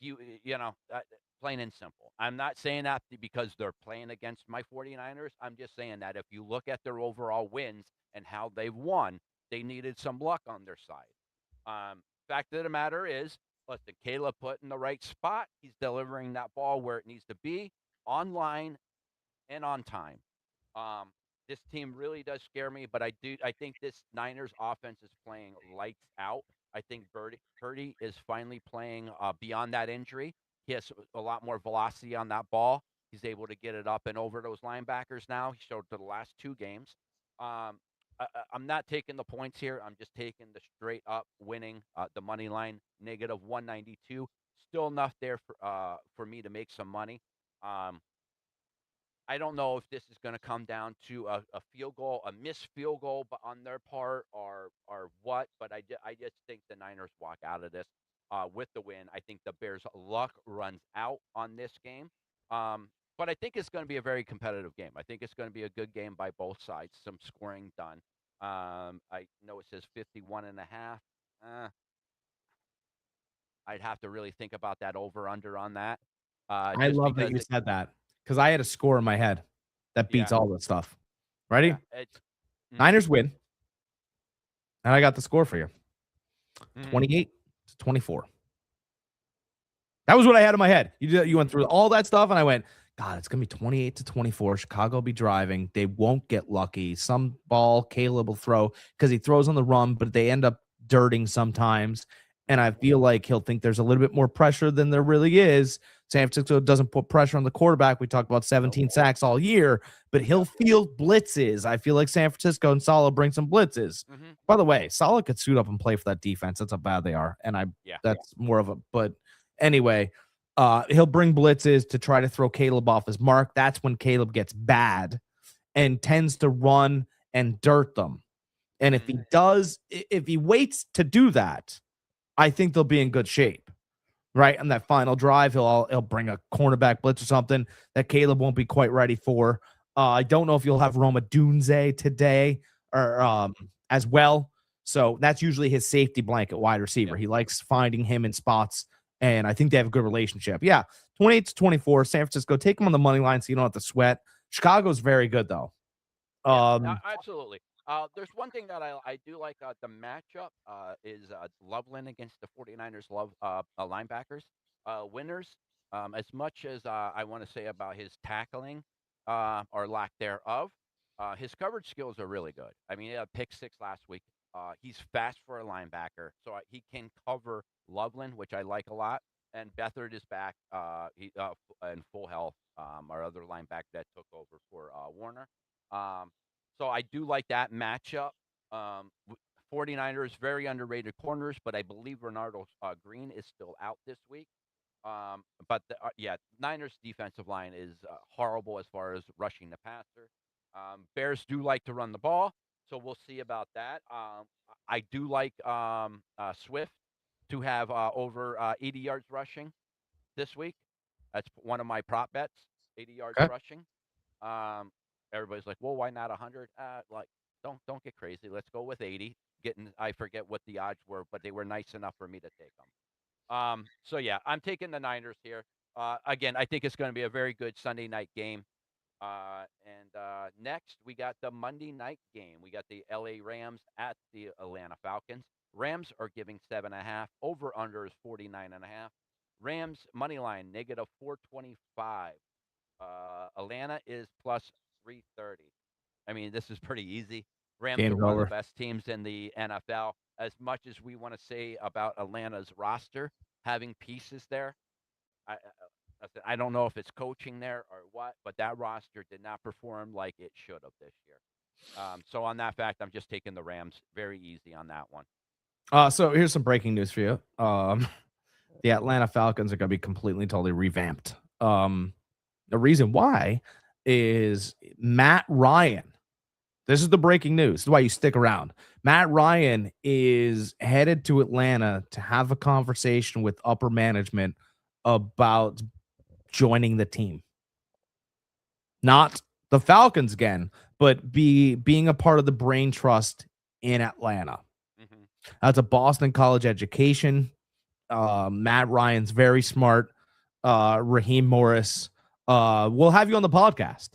plain and simple. I'm not saying that because they're playing against my 49ers. I'm just saying that if you look at their overall wins and how they've won, they needed some luck on their side. Fact of the matter is, listen, Caleb put in the right spot. He's delivering that ball where it needs to be, online and on time. This team really does scare me, but I think this Niners offense is playing lights out. I think Purdy is finally playing beyond that injury. He has a lot more velocity on that ball. He's able to get it up and over those linebackers now. He showed for the last 2 games. I'm not taking the points here. I'm just taking the straight up winning, the money line, negative 192. Still enough there for me to make some money. I don't know if this is going to come down to a field goal, a missed field goal, but on their part, or what. But I just think the Niners walk out of this with the win. I think the Bears' luck runs out on this game. But I think it's going to be a very competitive game. I think it's going to be a good game by both sides. Some scoring done. I know it says 51.5. I'd have to really think about that over/under on that. I love that you said that because I had a score in my head that beats all that stuff. Ready? Yeah, Niners win. And I got the score for you. 28-24. That was what I had in my head. You went through all that stuff, and I went, God, it's gonna be 28-24. Chicago will be driving. They won't get lucky. Some ball Caleb will throw because he throws on the run, but they end up dirting sometimes. And I feel like he'll think there's a little bit more pressure than there really is. San Francisco doesn't put pressure on the quarterback. We talked about 17 sacks all year, but he'll field blitzes. I feel like San Francisco and Saleh bring some blitzes. Mm-hmm. By the way, Saleh could suit up and play for that defense. That's how bad they are. And Yeah. that's more of a, but anyway, he'll bring blitzes to try to throw Caleb off his mark. That's when Caleb gets bad and tends to run and dirt them. And if he does, if he waits to do that, I think they'll be in good shape. Right on that final drive, he'll bring a cornerback blitz or something that Caleb won't be quite ready for. I don't know if you'll have Roma Dunze today or as well. So that's usually his safety blanket wide receiver. Yep. He likes finding him in spots, and I think they have a good relationship. Yeah, 28-24, San Francisco. Take them on the money line so you don't have to sweat. Chicago's very good though. Absolutely. There's one thing that I do like the matchup is Loveland against the 49ers linebackers. Winners, as much as I want to say about his tackling or lack thereof, his coverage skills are really good. I mean, he had a pick six last week. He's fast for a linebacker, so he can cover Loveland, which I like a lot. And Beathard is back in full health, our other linebacker that took over for Warner. So I do like that matchup. 49ers, very underrated corners, but I believe Renardo Green is still out this week. Niners defensive line is horrible as far as rushing the passer. Bears do like to run the ball, so we'll see about that. I do like Swift to have over 80 yards rushing this week. That's one of my prop bets, 80 yards Okay. rushing. Everybody's like, well, why not 100? Like, don't get crazy. Let's go with 80. I forget what the odds were, but they were nice enough for me to take them. So yeah, I'm taking the Niners here. Again, I think it's going to be a very good Sunday night game. Next, we got the Monday night game. We got the LA Rams at the Atlanta Falcons. Rams are giving 7.5. Over under is 49.5. Rams money line negative 425. Atlanta is plus 330. I mean, this is pretty easy. Rams Game's are one over. of the best teams in the NFL. As much as we want to say about Atlanta's roster having pieces there, I don't know if it's coaching there or what, but that roster did not perform like it should have this year. So on that fact, I'm just taking the Rams very easy on that one. So here's some breaking news for you. The Atlanta Falcons are going to be completely, totally revamped. The reason why is Matt Ryan. This is the breaking news. This is why you stick around. Matt Ryan is headed to Atlanta to have a conversation with upper management about joining the team. Not the Falcons again, but being a part of the brain trust in Atlanta. Mm-hmm. That's a Boston college education. Matt Ryan's very smart. Raheem Morris. We'll have you on the podcast.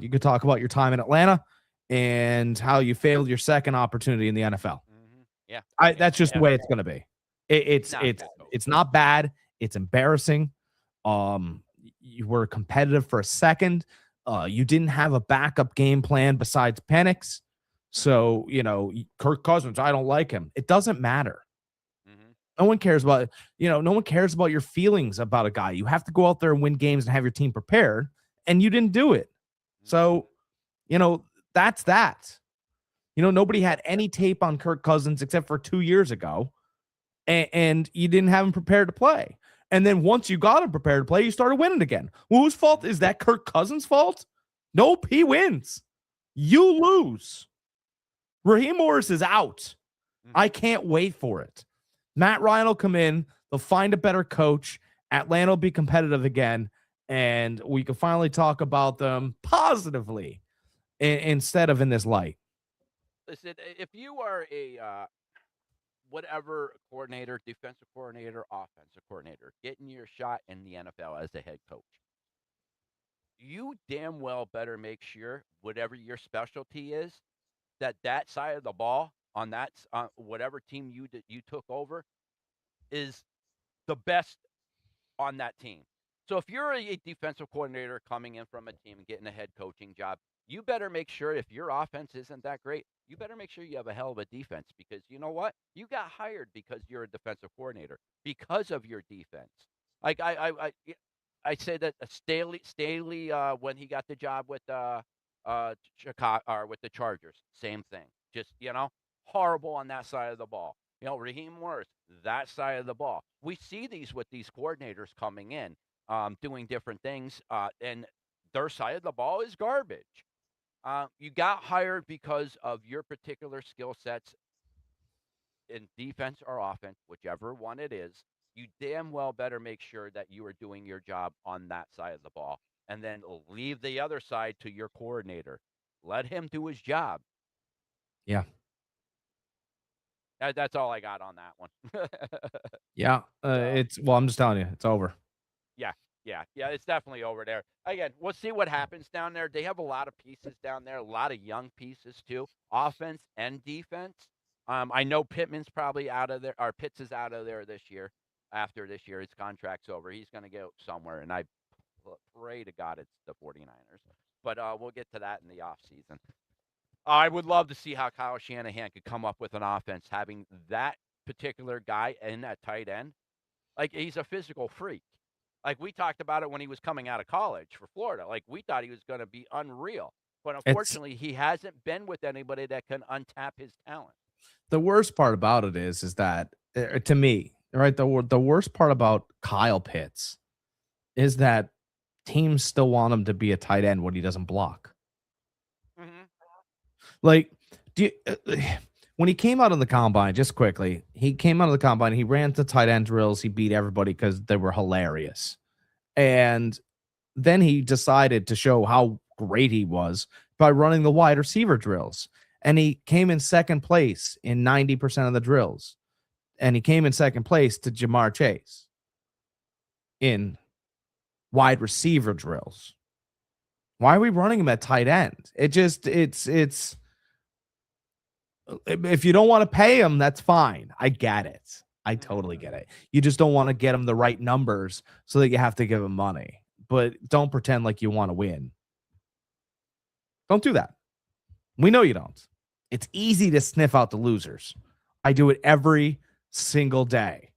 You could talk about your time in Atlanta and how you failed your second opportunity in the NFL. Mm-hmm. Yeah, That's just the way it's going to be. It's not bad. It's embarrassing. You were competitive for a second. You didn't have a backup game plan besides Penix. So, Kirk Cousins, I don't like him. It doesn't matter. Mm-hmm. No one cares about, no one cares about your feelings about a guy. You have to go out there and win games and have your team prepared, and you didn't do it. So, that's that. Nobody had any tape on Kirk Cousins except for 2 years ago, and you didn't have him prepared to play. And then once you got him prepared to play, you started winning again. Well, whose fault is that? Kirk Cousins' fault? Nope, he wins. You lose. Raheem Morris is out. I can't wait for it. Matt Ryan will come in. They'll find a better coach. Atlanta will be competitive again. And we can finally talk about them positively instead of in this light. Listen, if you are a whatever coordinator, defensive coordinator, offensive coordinator, getting your shot in the NFL as a head coach, you damn well better make sure whatever your specialty is, that side of the ball on that whatever team you took over is the best on that team. So if you're a defensive coordinator coming in from a team and getting a head coaching job, you better make sure if your offense isn't that great, you better make sure you have a hell of a defense because you know what? You got hired because you're a defensive coordinator because of your defense. Like I say that Staley, when he got the job with Chicago or with the Chargers, same thing. Just horrible on that side of the ball. Raheem Morris, that side of the ball. We see these with these coordinators coming in, doing different things, and their side of the ball is garbage. You got hired because of your particular skill sets in defense or offense, whichever one it is. You damn well better make sure that you are doing your job on that side of the ball, and then leave the other side to your coordinator. Let him do his job. Yeah. That's all I got on that one. Yeah. So, I'm just telling you, it's over. yeah, yeah, it's definitely over there. Again, we'll see what happens down there. They have a lot of pieces down there, a lot of young pieces too, offense and defense. I know Pittman's probably out of there, or Pitts is out of there this year. After this year, his contract's over. He's going to go somewhere, and I pray to God it's the 49ers. But we'll get to that in the offseason. I would love to see how Kyle Shanahan could come up with an offense having that particular guy in that tight end. Like, he's a physical freak. Like, we talked about it when he was coming out of college for Florida. Like, we thought he was going to be unreal. But It's unfortunately, he hasn't been with anybody that can untap his talent. the worst part about it is that to me, right? The worst part about Kyle Pitts is that teams still want him to be a tight end when he doesn't block. Mm-hmm. Like, when he came out of the combine, just quickly, he came out of the combine, he ran the tight end drills, he beat everybody because they were hilarious. And then he decided to show how great he was by running the wide receiver drills. And he came in second place in 90% of the drills. And he came in second place to Jamar Chase in wide receiver drills. Why are we running him at tight end? It's if you don't want to pay him, that's fine. I get it. I totally get it. You just don't want to get him the right numbers so that you have to give him money. But don't pretend like you want to win. Don't do that. We know you don't. It's easy to sniff out the losers. I do it every single day.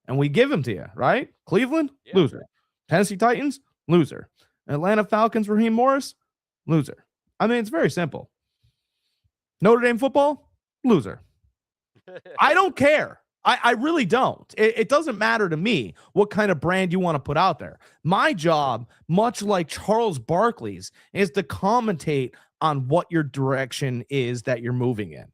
And we give them to you, right? Cleveland, Yeah. loser. Tennessee Titans, loser. Atlanta Falcons, Raheem Morris, loser. I mean, it's very simple. Notre Dame football, loser. I don't care. I really don't. It doesn't matter to me what kind of brand you want to put out there. My job, much like Charles Barkley's, is to commentate on what your direction is that you're moving in.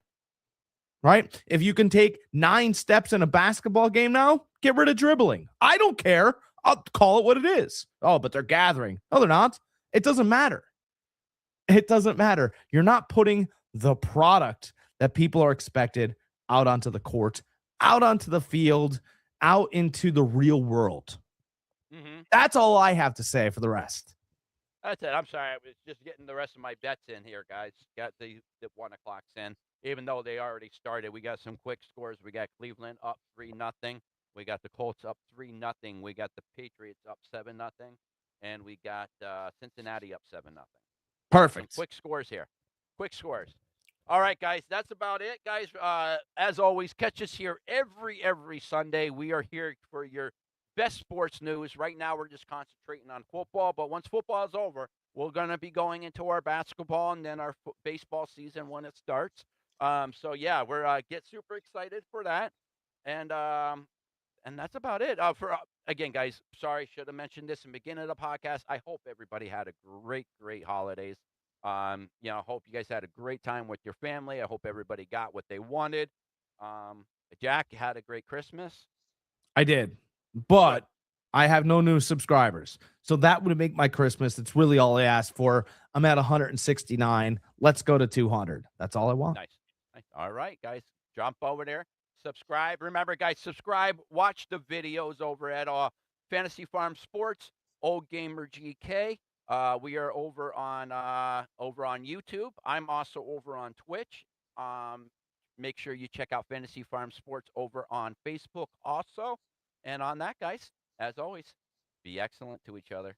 Right? If you can take 9 steps in a basketball game now, get rid of dribbling. I don't care. I'll call it what it is. Oh, but they're gathering. No, they're not. It doesn't matter. It doesn't matter. You're not putting the product that people are expected out onto the court, out onto the field, out into the real world. Mm-hmm. That's all I have to say for the rest. That's it. I'm sorry. I was just getting the rest of my bets in here, guys. Got the 1 o'clocks in. Even though they already started, we got some quick scores. We got Cleveland up 3-0. We got the Colts up 3-0. We got the Patriots up 7-0. And we got Cincinnati up 7-0. Perfect. Some quick scores here. Quick scores. All right, guys, that's about it, guys. As always, catch us here every Sunday. We are here for your best sports news. Right now, we're just concentrating on football, but once football is over, we're going to be going into our basketball and then our baseball season when it starts. So yeah, we're get super excited for that, and that's about it. Again, guys, sorry, should have mentioned this in the beginning of the podcast. I hope everybody had a great holidays. Hope you guys had a great time with your family. I hope everybody got what they wanted. Jack, you had a great Christmas. I did, but I have no new subscribers. So that would make my Christmas. It's really all I asked for. I'm at 169. Let's go to 200. That's all I want. Nice. All right, guys, jump over there. Subscribe. Remember, guys, subscribe. Watch the videos over at Fantasy Farm Sports, OldGamerGK. We are over on YouTube. I'm also over on Twitch. Make sure you check out Fantasy Farm Sports over on Facebook also. And on that, guys, as always, Be excellent to each other.